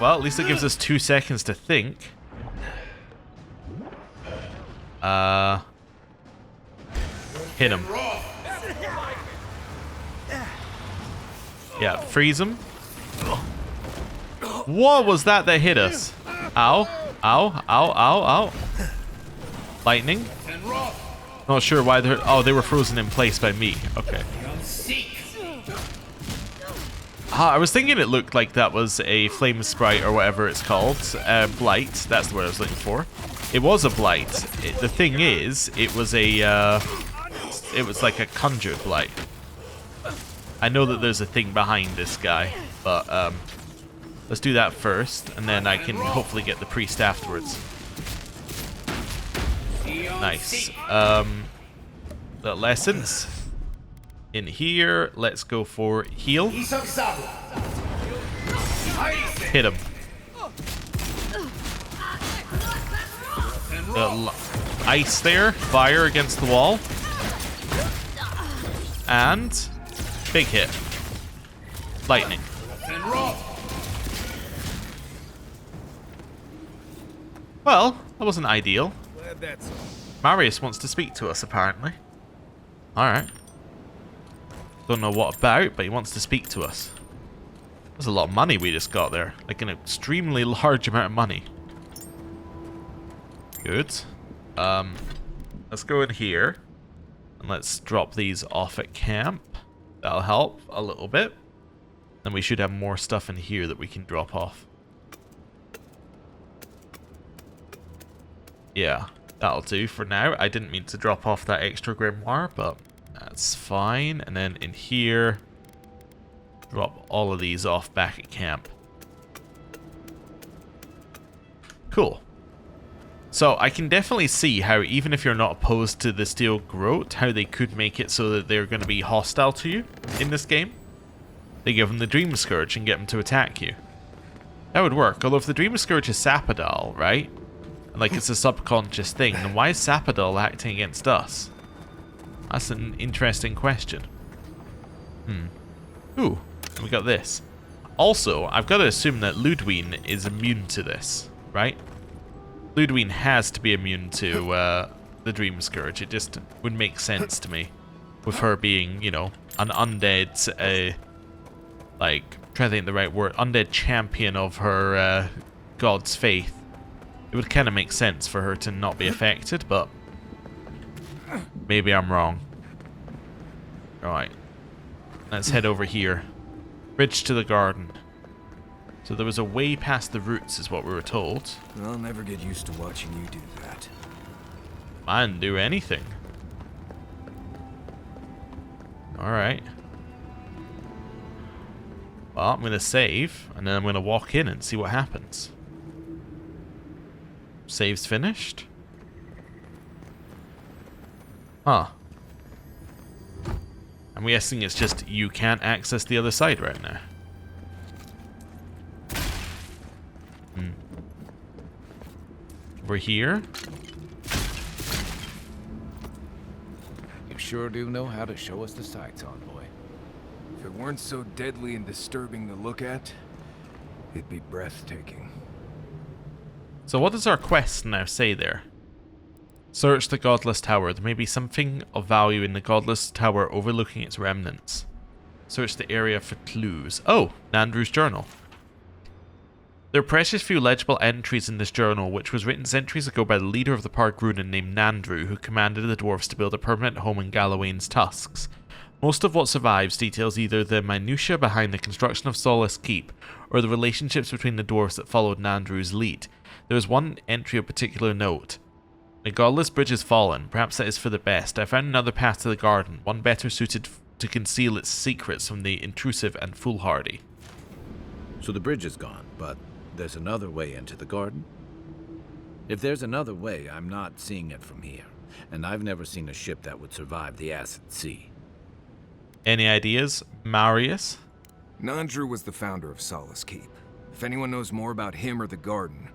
Well, at least it gives us 2 seconds to think. Hit him. Yeah, freeze him. What was that hit us? Ow. Ow. Ow. Ow. Ow. Lightning? Not sure why they're... Oh, they were frozen in place by me. Okay. I was thinking it looked like that was a flame sprite or whatever it's called. Blight. That's the word I was looking for. It was a blight. The thing is, it was a... it was like a conjured blight. I know that there's a thing behind this guy, but let's do that first, and then I can hopefully get the priest afterwards. Nice. Little essence. In here, let's go for heal. Hit him. The ice there, fire against the wall. And big hit. Lightning. Well, that wasn't ideal. Marius wants to speak to us, apparently. Alright. Don't know what about, but he wants to speak to us. There's a lot of money we just got there. Like an extremely large amount of money. Good. Let's go in here. And let's drop these off at camp. That'll help a little bit. Then we should have more stuff in here that we can drop off. Yeah, that'll do for now. I didn't mean to drop off that extra grimoire, but that's fine. And then in here, drop all of these off back at camp. Cool. So I can definitely see how, even if you're not opposed to the steel garrote, how they could make it so that they're going to be hostile to you in this game. They give them the Dream Scourge and get them to attack you. That would work. Although if the Dream Scourge is Sapadal, right? Like it's a subconscious thing, then why is Sapadal acting against us? That's an interesting question. Ooh, and we got this. Also, I've got to assume that Ludwine is immune to this, right? Ludwine has to be immune to the Dream Scourge. It just would make sense to me. With her being, you know, an undead, like, trying to think of the right word, undead champion of her god's faith. It would kind of make sense for her to not be affected, but maybe I'm wrong. Alright. Let's head over here. Bridge to the garden. So there was a way past the roots, is what we were told. I'll never get used to watching you do that. Man, do anything. Alright. Well, I'm going to save, and then I'm going to walk in and see what happens. Save's finished. Huh. I'm guessing it's just you can't access the other side right now. Over here. You sure do know how to show us the sights, Envoy. If it weren't so deadly and disturbing to look at, it'd be breathtaking. So what does our quest now say there? Search the Godless Tower. There may be something of value in the Godless Tower overlooking its remnants. Search the area for clues. Oh, Nandru's journal. There are precious few legible entries in this journal, which was written centuries ago by the leader of the Park Runen named Nandru, who commanded the dwarves to build a permanent home in Gallowayne's tusks. Most of what survives details either the minutiae behind the construction of Solace Keep, or the relationships between the dwarves that followed Nandru's lead. There is one entry of particular note. The godless bridge has fallen. Perhaps that is for the best. I found another path to the garden, one better suited to conceal its secrets from the intrusive and foolhardy. So the bridge is gone, but there's another way into the garden? If there's another way, I'm not seeing it from here. And I've never seen a ship that would survive the acid sea. Any ideas, Marius? Nandru was the founder of Solace Keep. If anyone knows more about him or the garden,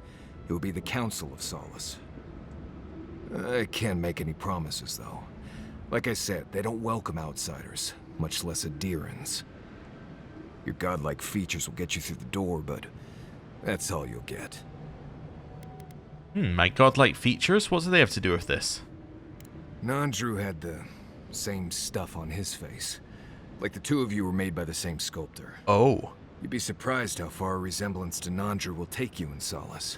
it would be the Council of Solace. I can't make any promises, though. Like I said, they don't welcome outsiders, much less Adirans. Your godlike features will get you through the door, but that's all you'll get. My godlike features? What do they have to do with this? Nandru had the same stuff on his face. Like the two of you were made by the same sculptor. Oh. You'd be surprised how far a resemblance to Nandru will take you in Solace.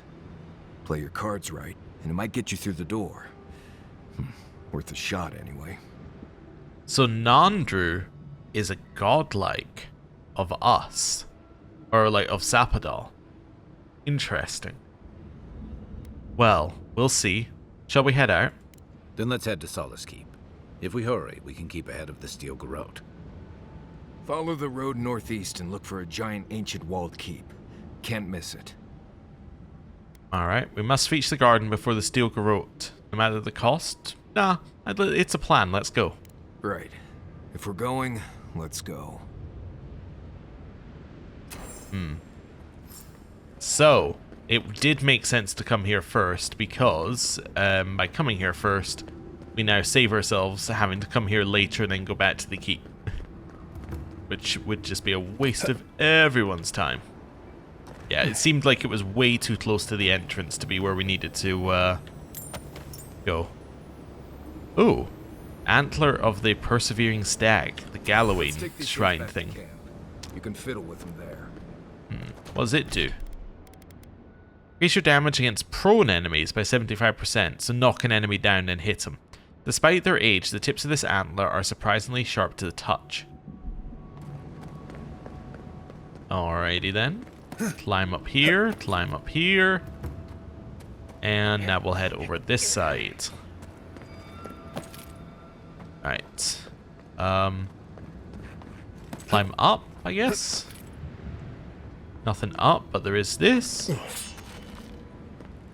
Play your cards right, and it might get you through the door. Worth a shot, anyway. So Nandru is a godlike of us. Or like of Sapadal. Interesting. Well, we'll see. Shall we head out? Then let's head to Solace Keep. If we hurry, we can keep ahead of the Steel Garrote. Follow the road northeast and look for a giant ancient walled keep. Can't miss it. Alright, we must reach the garden before the Steel Garrote. No matter the cost? Nah, it's a plan, let's go. Right. If we're going, let's go. So, it did make sense to come here first because, by coming here first, we now save ourselves having to come here later and then go back to the keep. Which would just be a waste of everyone's time. Yeah, it seemed like it was way too close to the entrance to be where we needed to go. Ooh, Antler of the Persevering Stag, the Galloway shrine thing. You can fiddle with them there. What does it do? Increase your damage against prone enemies by 75%, so knock an enemy down and hit them. Despite their age, the tips of this antler are surprisingly sharp to the touch. Alrighty then. Climb up here, and now we'll head over this side. Right. Climb up, I guess. Nothing up, but there is this.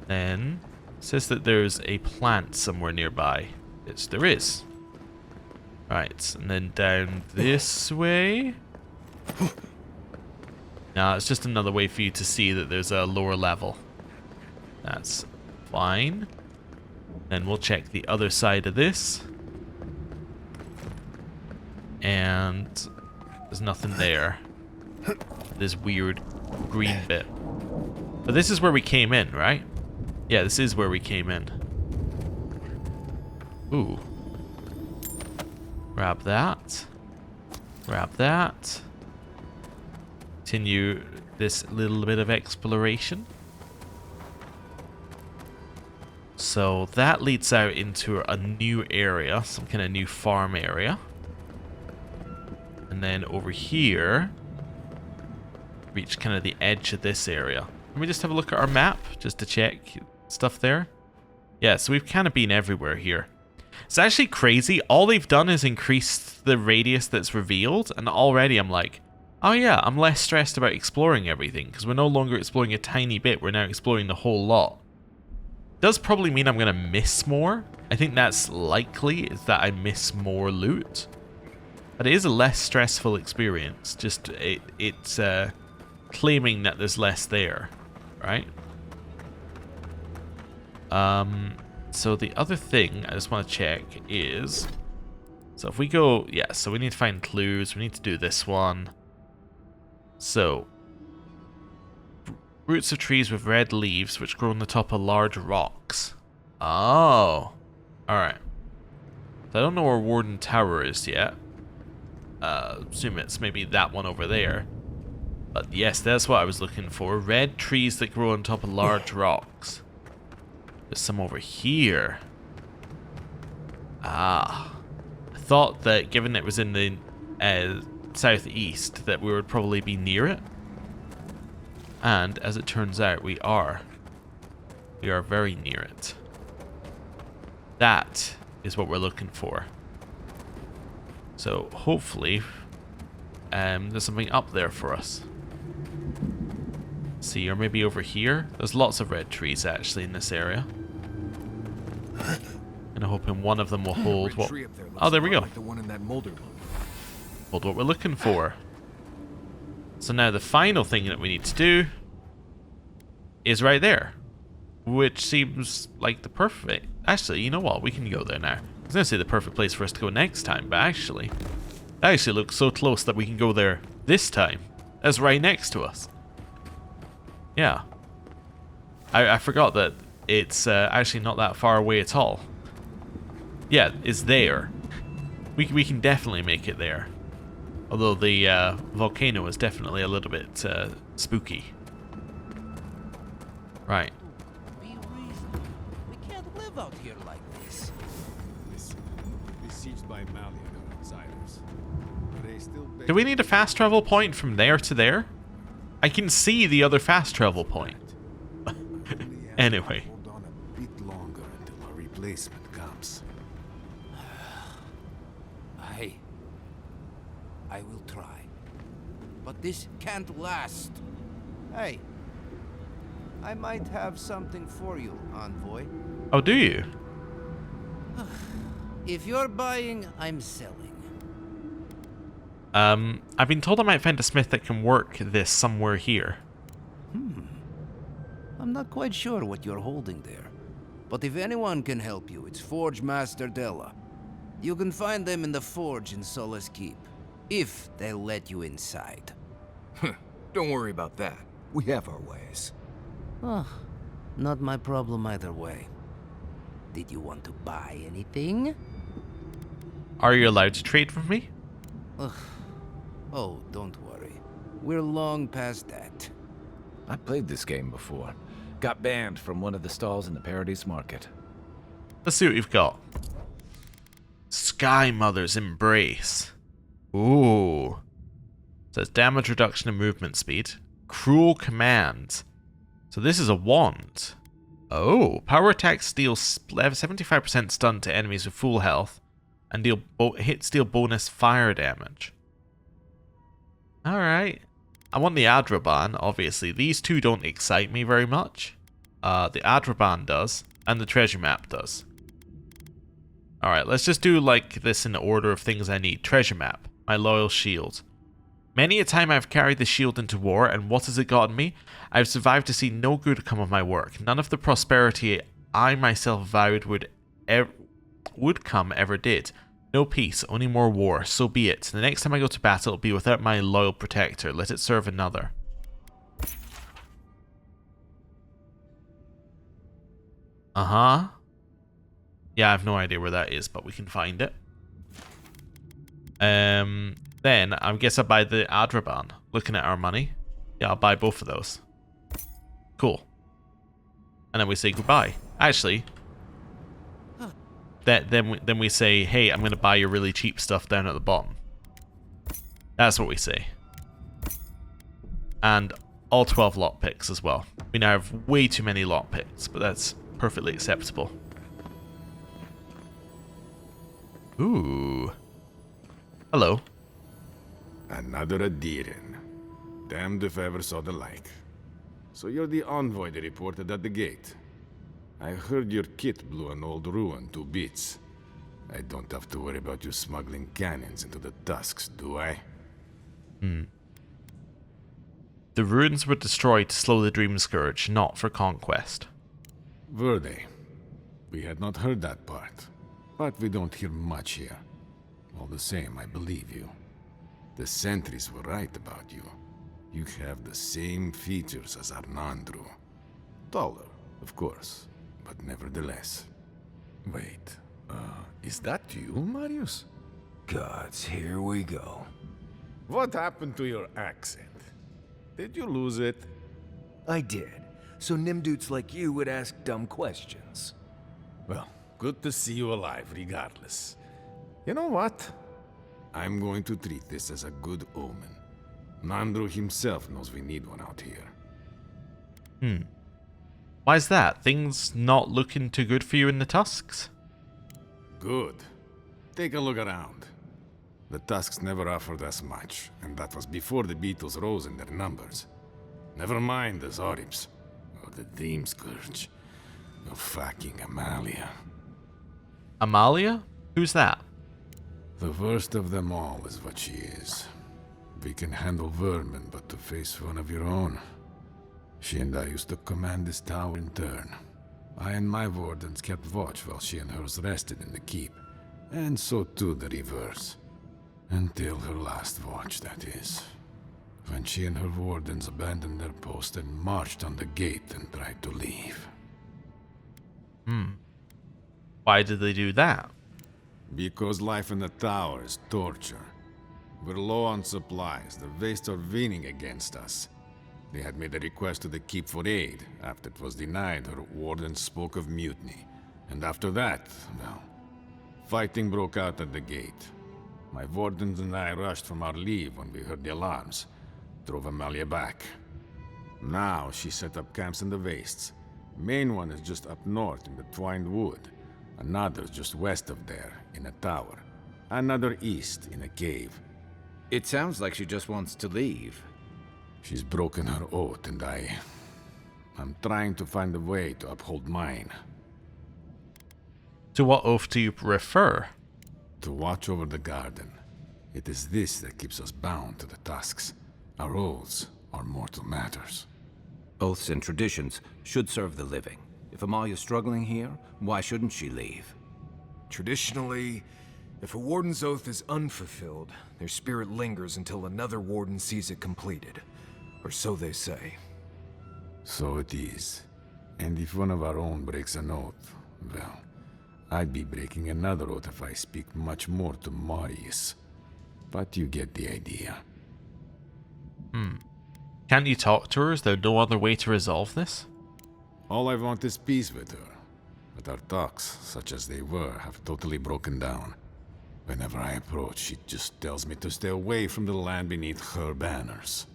Then it says that there's a plant somewhere nearby. Yes, there is. Right, and then down this way. No, it's just another way for you to see that there's a lower level. That's fine. Then we'll check the other side of this. And there's nothing there. This weird green bit. But this is where we came in, right? Yeah, this is where we came in. Ooh. Grab that. Grab that. Continue this little bit of exploration. So that leads out into a new area, some kind of new farm area. And then over here, reach kind of the edge of this area. Let me just have a look at our map, just to check stuff there. Yeah, so we've kind of been everywhere here. It's actually crazy. All they've done is increase the radius that's revealed, and already I'm like, oh yeah, I'm less stressed about exploring everything, because we're no longer exploring a tiny bit, we're now exploring the whole lot. Does probably mean I'm going to miss more. I think that's likely, is that I miss more loot. But it is a less stressful experience, just it's claiming that there's less there, right? So the other thing I just want to check is, so if we go, yeah, so we need to find clues, we need to do this one. So, roots of trees with red leaves which grow on the top of large rocks. Oh, alright. So I don't know where Warden Tower is yet. Assume it's maybe that one over there. But yes, that's what I was looking for. Red trees that grow on top of large rocks. There's some over here. Ah. I thought that given it was in the southeast that we would probably be near it. And as it turns out, we are. We are very near it. That is what we're looking for. So hopefully there's something up there for us. See, or maybe over here. There's lots of red trees actually in this area. And I'm hoping one of them will hold what... Oh, there we go. Hold what we're looking for. So now the final thing that we need to do is right there. Which seems like the perfect... Actually, you know what? We can go there now. I was going to say the perfect place for us to go next time, but actually... That actually looks so close that we can go there this time. That's right next to us. Yeah. I forgot that it's actually not that far away at all. Yeah, it's there. We can definitely make it there. Although the volcano is definitely a little bit spooky. Right. Be reasonable. We can't live out here like this. Listen, besieged by Malian outsiders. They still Do we need a fast travel point from there to there? I can see the other fast travel point. Anyway. Hold on a bit longer until a replacement comes. I will try. But this can't last. Hey, I might have something for you, envoy. Oh, do you? If you're buying, I'm selling. I've been told I might find a smith that can work this somewhere here. I'm not quite sure what you're holding there. But if anyone can help you, it's Forge Master Della. You can find them in the forge in Solace Keep. If they'll let you inside. Don't worry about that. We have our ways. Oh, not my problem either way. Did you want to buy anything? Are you allowed to trade with me? Ugh. Oh, don't worry. We're long past that. I played this game before. Got banned from one of the stalls in the Paradise Market. Let's see what we've got. Sky Mother's Embrace. Ooh. Says damage reduction and movement speed. Cruel Command. So this is a wand. Oh. Power attacks deal 75% stun to enemies with full health. And deal hits deal bonus fire damage. Alright. I want the Adraban, obviously. These two don't excite me very much. The Adraban does. And the treasure map does. Alright, let's just do like this in the order of things I need. Treasure map. My loyal shield. Many a time I've carried the shield into war, and what has it gotten me? I've survived to see no good come of my work. None of the prosperity I myself vowed would come ever did. No peace, only more war. So be it. The next time I go to battle, it'll be without my loyal protector. Let it serve another. Uh-huh. Yeah, I have no idea where that is, but we can find it. Then I guess I'll buy the Adraban. Looking at our money. Yeah, I'll buy both of those. Cool. And then we say goodbye. Actually, then we say, hey, I'm going to buy your really cheap stuff down at the bottom. That's what we say. And all 12 lockpicks as well. We now have way too many lockpicks, but that's perfectly acceptable. Ooh. Hello. Another Adiran. Damned if I ever saw the like. So you're the envoy they reported at the gate. I heard your kit blew an old ruin to bits. I don't have to worry about you smuggling cannons into the tusks, do I? The ruins were destroyed to slow the Dream Scourge, not for conquest. Were they? We had not heard that part. But we don't hear much here. All the same, I believe you. The sentries were right about you. You have the same features as Arnandru. Taller, of course, but nevertheless. Wait, is that you, Marius? Gods, here we go. What happened to your accent? Did you lose it? I did. So Nimdudes like you would ask dumb questions. Well, good to see you alive, regardless. You know what? I'm going to treat this as a good omen. Nandru himself knows we need one out here. Why's that? Things not looking too good for you in the Tusks? Good. Take a look around. The Tusks never offered us much, and that was before the Beetles rose in their numbers. Never mind the Zoribs, or the Dream Scourge, or fucking Amalia. Amalia? Who's that? The worst of them all is what she is. We can handle vermin, but to face one of your own. She and I used to command this tower in turn. I and my wardens kept watch while she and hers rested in the keep, and so too the reverse. Until her last watch, that is. When she and her wardens abandoned their post and marched on the gate and tried to leave. Why did they do that? Because life in the tower is torture. We're low on supplies. The Vastes are leaning against us. They had made a request to the keep for aid. After it was denied, her wardens spoke of mutiny. And after that, well, fighting broke out at the gate. My wardens and I rushed from our leave when we heard the alarms. Drove Amalia back. Now she set up camps in the Vastes. Main one is just up north in the Twined Wood. Another just west of there, in a tower. Another east, in a cave. It sounds like she just wants to leave. She's broken her oath, and I'm trying to find a way to uphold mine. To what oath do you refer? To watch over the garden. It is this that keeps us bound to the Tusks. Our oaths are mortal matters. Oaths and traditions should serve the living. If Amalia's struggling here, why shouldn't she leave? Traditionally, if a warden's oath is unfulfilled, their spirit lingers until another warden sees it completed. Or so they say. So it is. And if one of our own breaks an oath, well, I'd be breaking another oath if I speak much more to Marius. But you get the idea. Can't you talk to her? Is there no other way to resolve this? All I want is peace with her. But our talks, such as they were, have totally broken down. Whenever I approach, she just tells me to stay away from the land beneath her banners.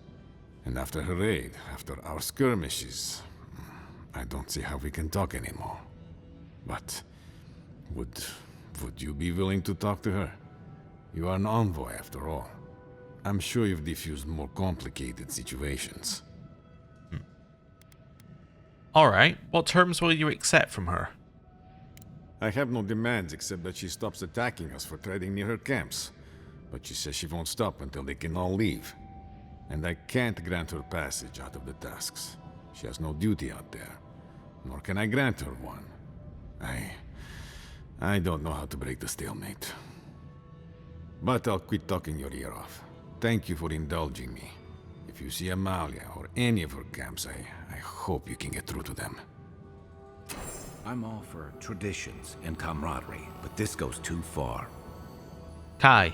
And after her raid, after our skirmishes, I don't see how we can talk anymore. But would you be willing to talk to her? You are an envoy, after all. I'm sure you've diffused more complicated situations. Alright, what terms will you accept from her? I have no demands except that she stops attacking us for treading near her camps. But she says she won't stop until they can all leave. And I can't grant her passage out of the Tusks. She has no duty out there. Nor can I grant her one. I don't know how to break the stalemate. But I'll quit talking your ear off. Thank you for indulging me. If you see Amalia or any of her camps, I hope you can get through to them. I'm all for traditions and camaraderie, but this goes too far. Kai,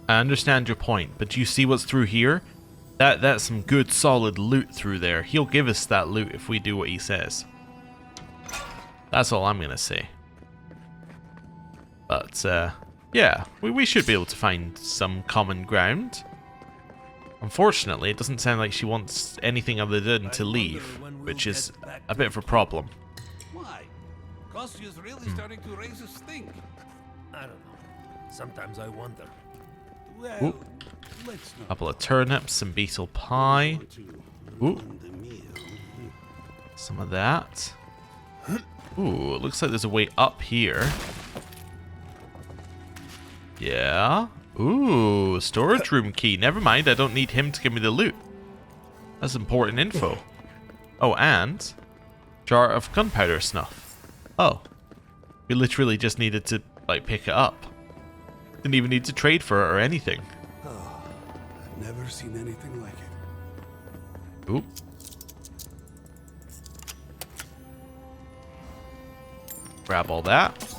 I understand your point, but do you see what's through here? That's some good solid loot through there. He'll give us that loot if we do what he says. That's all I'm gonna say. But, yeah, we should be able to find some common ground. Unfortunately, it doesn't sound like she wants anything other than to leave, which is a bit of a problem. Why? Costiu's really starting to raise his stink. I don't know. Sometimes I wonder. Well, Ooh. Couple of turnips, some beetle pie. Ooh. Some of that. Ooh, it looks like there's a way up here. Yeah. Ooh, storage room key. Never mind, I don't need him to give me the loot. That's important info. Oh, and jar of gunpowder snuff. Oh. We literally just needed to, like, pick it up. Didn't even need to trade for it or anything. Oh, I've never seen anything like it. Oop. Grab all that.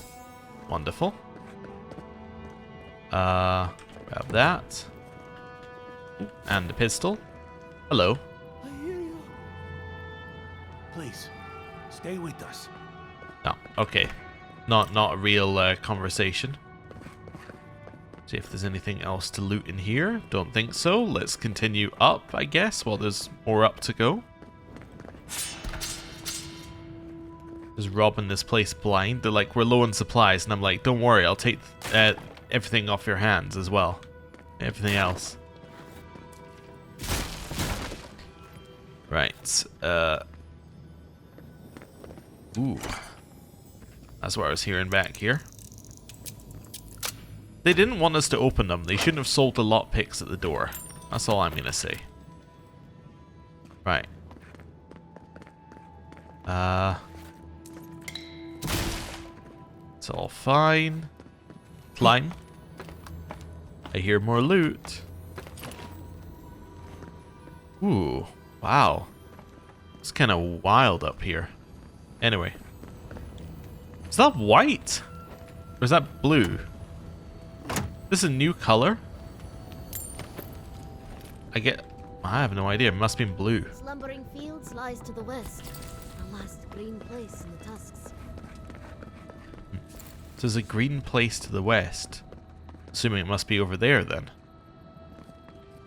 Wonderful. Grab that. Ooh, and the pistol. Hello. I hear you. Please, stay with us. No, okay. Not a real conversation. See if there's anything else to loot in here. Don't think so. Let's continue up, I guess, while there's more up to go. Just robbing this place blind. They're like, we're low on supplies, and I'm like, don't worry, I'll take everything off your hands as well. Everything else. Right. Ooh. That's what I was hearing back here. They didn't want us to open them. They shouldn't have sold the lockpicks at the door. That's all I'm gonna say. Right. It's all fine. Climb. I hear more loot. Ooh. Wow. It's kind of wild up here. Anyway. Is that white? Or is that blue? This is a new color? I have no idea. It must have been blue. Slumbering Fields lies to the west. The last green place in the Tusks. So there's a green place to the west. Assuming it must be over there then.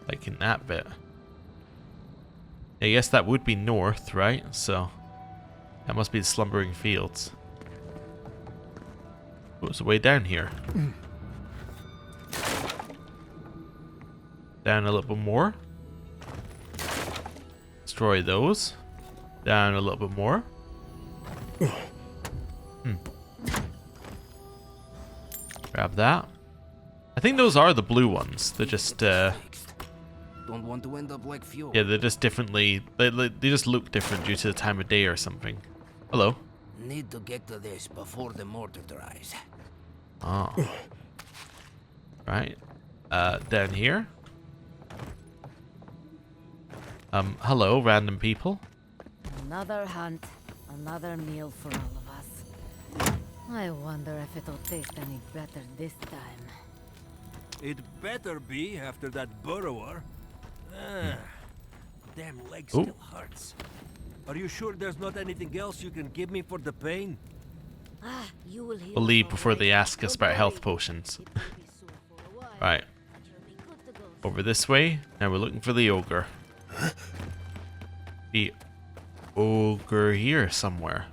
Like in that bit. I guess that would be north, right? So that must be the Slumbering Fields. What's the way down here? Down a little bit more. Destroy those. Down a little bit more. Grab that. I think those are the blue ones. They're just Don't want to end up like fuel. yeah, they're just differently. They just look different due to the time of day or something. Hello. Need to get to this before the mortar dries. Oh. Right. Down here. Hello, random people. Another hunt, another meal for all of us. I wonder if it'll taste any better this time. It better be after that burrower. Damn leg Ooh. still hurts. Are you sure there's not anything else you can give me for the pain? You will heal. We'll leave before they ask us about health potions. Right. Over this way. Now we're looking for the ogre. The ogre here somewhere.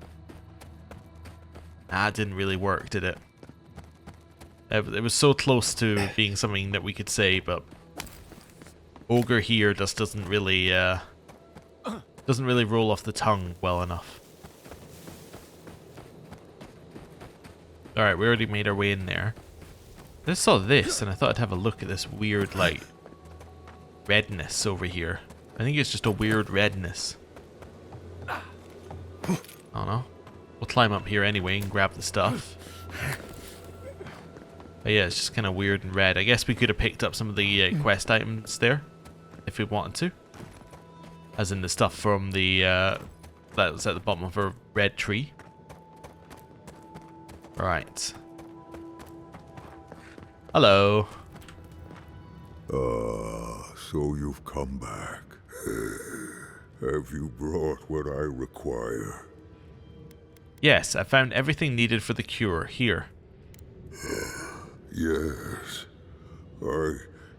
That didn't really work, did it? It was so close to being something that we could say, but ogre here just doesn't really roll off the tongue well enough. Alright, we already made our way in there. I just saw this and I thought I'd have a look at this weird, like, redness over here. I think it's just a weird redness. I don't know. We'll climb up here anyway and grab the stuff. But yeah, it's just kind of weird and red. I guess we could have picked up some of the quest items there if we wanted to. As in the stuff from the that was at the bottom of a red tree. Right. Hello. So you've come back. Have you brought what I require? Yes, I found everything needed for the cure here. Yes. I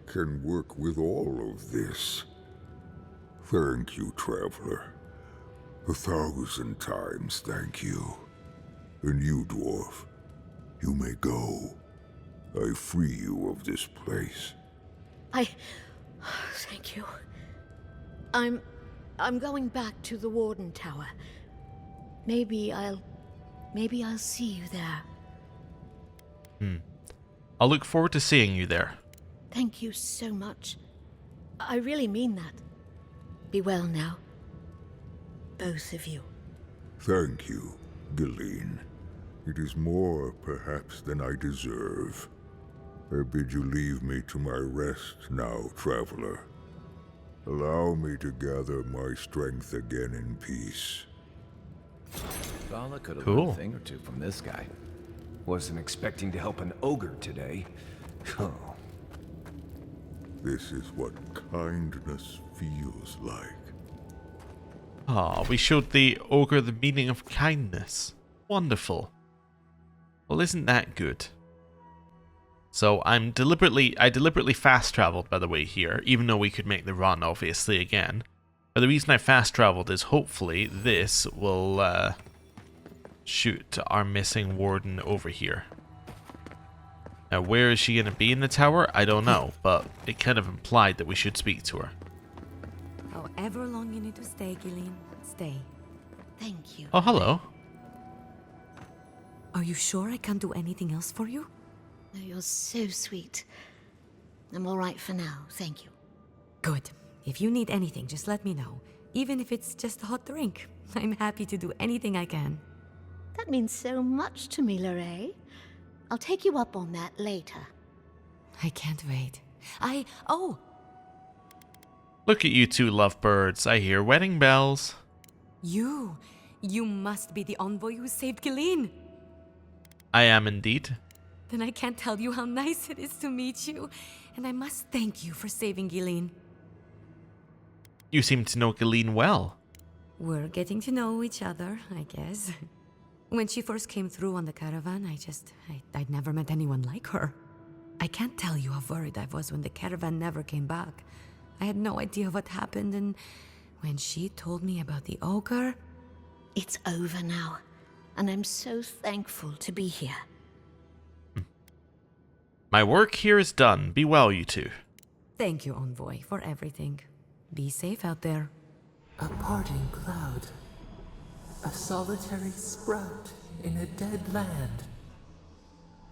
can work with all of this. Thank you, traveler. 1,000 times thank you. And you, dwarf, you may go. I free you of this place. Thank you. I'm going back to the Warden Tower. Maybe I'll see you there. I'll look forward to seeing you there. Thank you so much. I really mean that. Be well now. Both of you. Thank you, Galeen. It is more, perhaps, than I deserve. I bid you leave me to my rest now, traveler. Allow me to gather my strength again in peace. Vala could have Cool. learned a thing or two from this guy. Wasn't expecting to help an ogre today. Oh. This is what kindness feels like. Ah, we showed the ogre the meaning of kindness. Wonderful. Well, isn't that good? So I deliberately fast traveled, by the way, here, even though we could make the run, obviously, again. But the reason I fast traveled is hopefully this will shoot our missing warden over here. Now, where is she going to be in the tower? I don't know, but it kind of implied that we should speak to her. However long you need to stay, Galeen, stay. Thank you. Oh, hello. Are you sure I can't do anything else for you? Oh, you're so sweet. I'm all right for now, thank you. Good. If you need anything, just let me know. Even if it's just a hot drink. I'm happy to do anything I can. That means so much to me, Lorraine. I'll take you up on that later. I can't wait. Look at you two lovebirds. I hear wedding bells. You must be the envoy who saved Galeen. I am indeed. Then I can't tell you how nice it is to meet you. And I must thank you for saving Galeen. You seem to know Galeen well. We're getting to know each other, I guess. When she first came through on the caravan, I'd never met anyone like her. I can't tell you how worried I was when the caravan never came back. I had no idea what happened, and when she told me about the ogre... It's over now, and I'm so thankful to be here. My work here is done. Be well, you two. Thank you, Envoy, for everything. Be safe out there. A parting cloud. A solitary sprout in a dead land.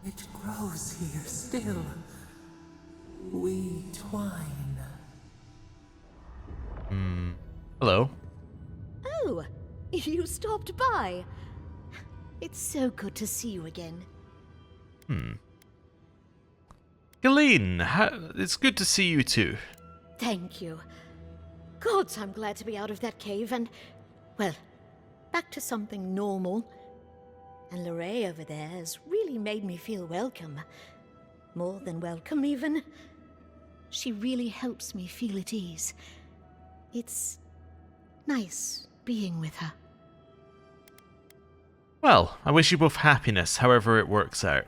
It grows here still. We twine. Hello. Oh, you stopped by. It's so good to see you again. Galeen, it's good to see you too. Thank you. Gods, I'm glad to be out of that cave and, well, back to something normal. And Lorraine over there has really made me feel welcome. More than welcome, even. She really helps me feel at ease. It's nice being with her. Well, I wish you both happiness, however it works out.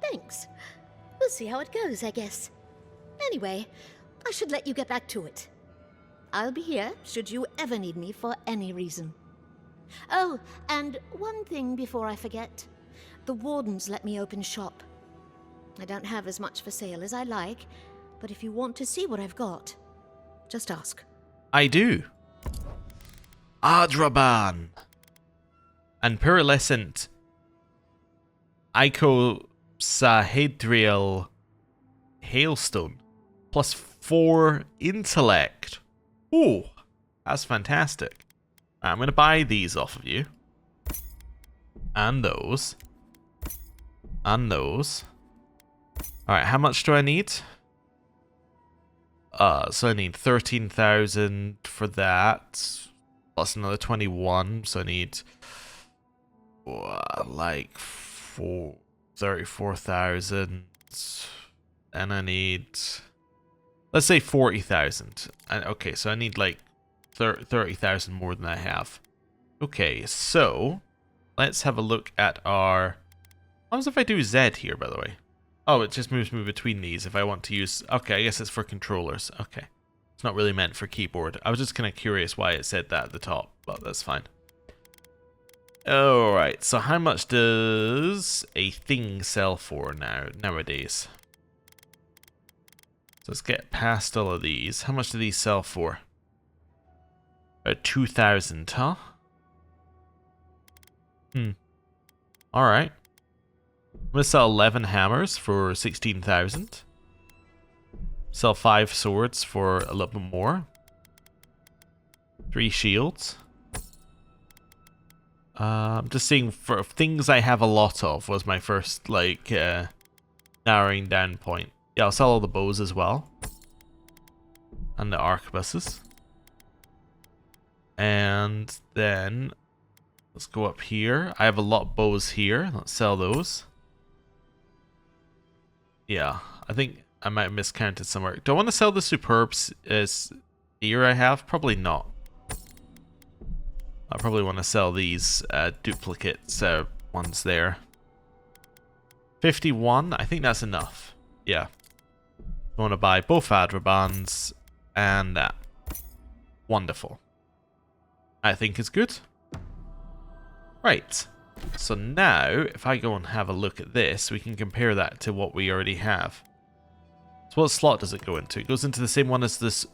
Thanks. We'll see how it goes, I guess. Anyway, I should let you get back to it. I'll be here should you ever need me for any reason. Oh, and one thing before I forget. The wardens let me open shop. I don't have as much for sale as I like, but if you want to see what I've got, just ask. I do. Adraban. And pearlescent icosahedriel hailstone. Plus 4 intellect. Ooh, that's fantastic. I'm going to buy these off of you. And those. And those. Alright, how much do I need? So I need 13,000 for that. Plus another 21. So I need... like 34,000. And I need... let's say 40,000. Okay, so I need like 30,000 more than I have. Okay, so let's have a look at our... what happens if I do Z here, by the way? Oh, it just moves me between these if I want to use... okay, I guess it's for controllers. Okay. It's not really meant for keyboard. I was just kind of curious why it said that at the top, but that's fine. Alright, so how much does a thing sell for nowadays? So let's get past all of these. How much do these sell for? About 2,000, huh? Alright. I'm gonna sell 11 hammers for 16,000. Sell 5 swords for a little bit more. 3 shields. I'm just seeing for things I have a lot of was my first, like, narrowing down point. Yeah, I'll sell all the bows as well. And the arquebuses. And then, let's go up here. I have a lot of bows here. Let's sell those. Yeah, I think I might have miscounted somewhere. Do I want to sell the superb ear I have? Probably not. I probably want to sell these duplicates ones there. 51, I think that's enough. Yeah. I want to buy both Adrabans and that. Wonderful. I think it's good. Right. So now, if I go and have a look at this, we can compare that to what we already have. So what slot does it go into? It goes into the same one as this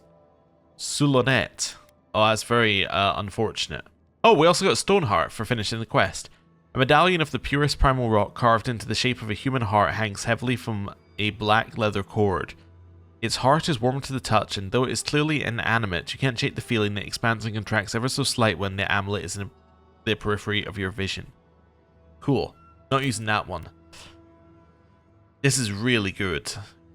Sulonet. Oh, that's very unfortunate. Oh, we also got Stoneheart for finishing the quest. A medallion of the purest primal rock carved into the shape of a human heart hangs heavily from a black leather cord. Its heart is warm to the touch, and though it is clearly inanimate, you can't shake the feeling that expands and contracts ever so slight when the amulet is in the periphery of your vision. Cool. Not using that one. This is really good.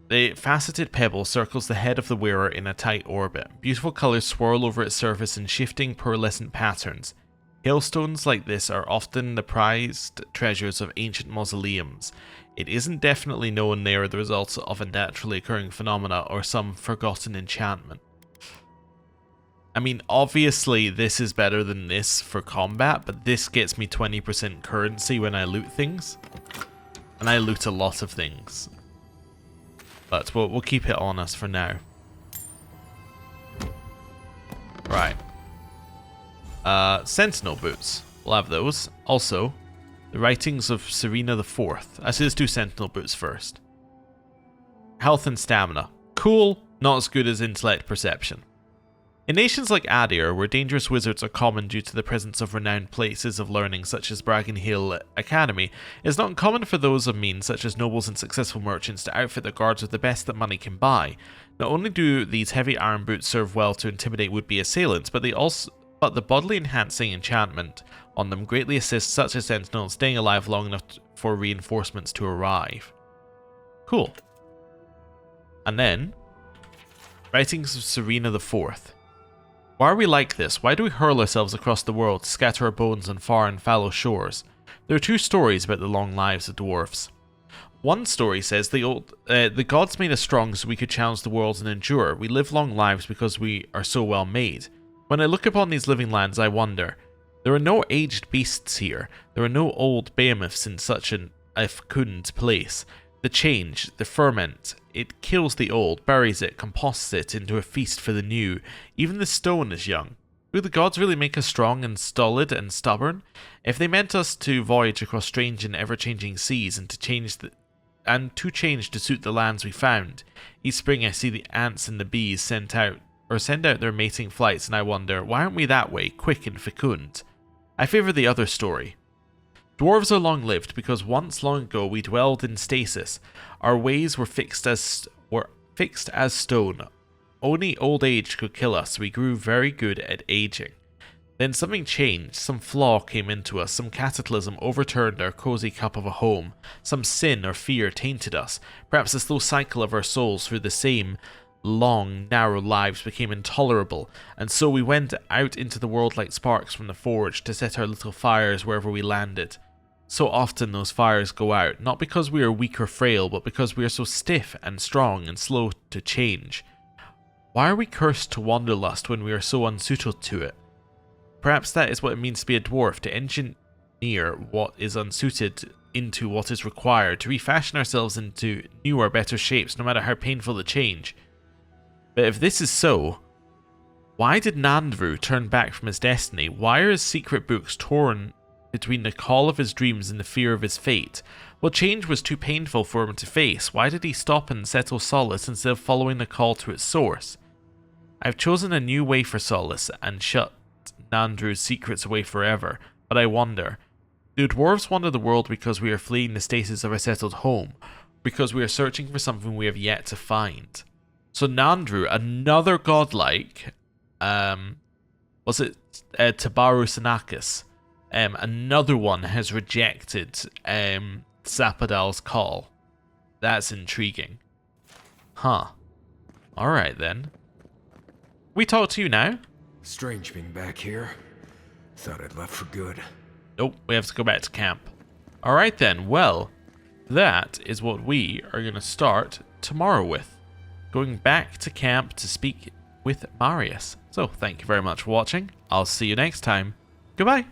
The faceted pebble circles the head of the wearer in a tight orbit. Beautiful colors swirl over its surface in shifting pearlescent patterns. Hailstones like this are often the prized treasures of ancient mausoleums. It isn't definitely known they are the result of a naturally occurring phenomena or some forgotten enchantment. I mean, obviously this is better than this for combat, but this gets me 20% currency when I loot things. And I loot a lot of things. But we'll keep it on us for now. Right. Sentinel boots. We'll have those. Also, the writings of Serena IV. Actually, let's do Sentinel boots first. Health and stamina. Cool, not as good as intellect perception. In nations like Adir, where dangerous wizards are common due to the presence of renowned places of learning such as Braggin Hill Academy, it is not uncommon for those of means such as nobles and successful merchants to outfit their guards with the best that money can buy. Not only do these heavy iron boots serve well to intimidate would-be assailants, but the bodily enhancing enchantment on them greatly assists such a sentinel in staying alive long enough for reinforcements to arrive. Cool. And then, writings of Serena IV. Why are we like this? Why do we hurl ourselves across the world to scatter our bones on far and fallow shores? There are 2 stories about the long lives of dwarfs. One story says the gods made us strong so we could challenge the world and endure. We live long lives because we are so well made. When I look upon these living lands, I wonder. There are no aged beasts here. There are no old behemoths in such a fecund place. The change, the ferment, it kills the old, buries it, composts it into a feast for the new. Even the stone is young. Do the gods really make us strong and stolid and stubborn? If they meant us to voyage across strange and ever-changing seas and to change to suit the lands we found, each spring I see the ants and the bees send out their mating flights, and I wonder, why aren't we that way, quick and fecund? I favour the other story. Dwarves are long-lived because once long ago we dwelled in stasis. Our ways were fixed as stone. Only old age could kill us. We grew very good at aging. Then something changed. Some flaw came into us. Some cataclysm overturned our cozy cup of a home. Some sin or fear tainted us. Perhaps the slow cycle of our souls through the same long, narrow lives became intolerable, and so we went out into the world like sparks from the forge to set our little fires wherever we landed. So often those fires go out, not because we are weak or frail, but because we are so stiff and strong and slow to change. Why are we cursed to wanderlust when we are so unsuited to it? Perhaps that is what it means to be a dwarf, to engineer what is unsuited into what is required, to refashion ourselves into newer, better shapes, no matter how painful the change. But if this is so, why did Nandru turn back from his destiny? Why are his secret books torn between the call of his dreams and the fear of his fate. Well, change was too painful for him to face. Why did he stop and settle Solace instead of following the call to its source? I've chosen a new way for Solace and shut Nandru's secrets away forever, but I wonder, do dwarves wander the world because we are fleeing the stasis of a settled home, because we are searching for something we have yet to find? So Nandru, another godlike, was it Tabaru Sanakis? Another one has rejected Sapadal's call. That's intriguing. Huh. Alright then. We talk to you now? Strange being back here. Thought I'd left for good. Nope, we have to go back to camp. Alright then, well, that is what we are going to start tomorrow with. Going back to camp to speak with Marius. So, thank you very much for watching. I'll see you next time. Goodbye.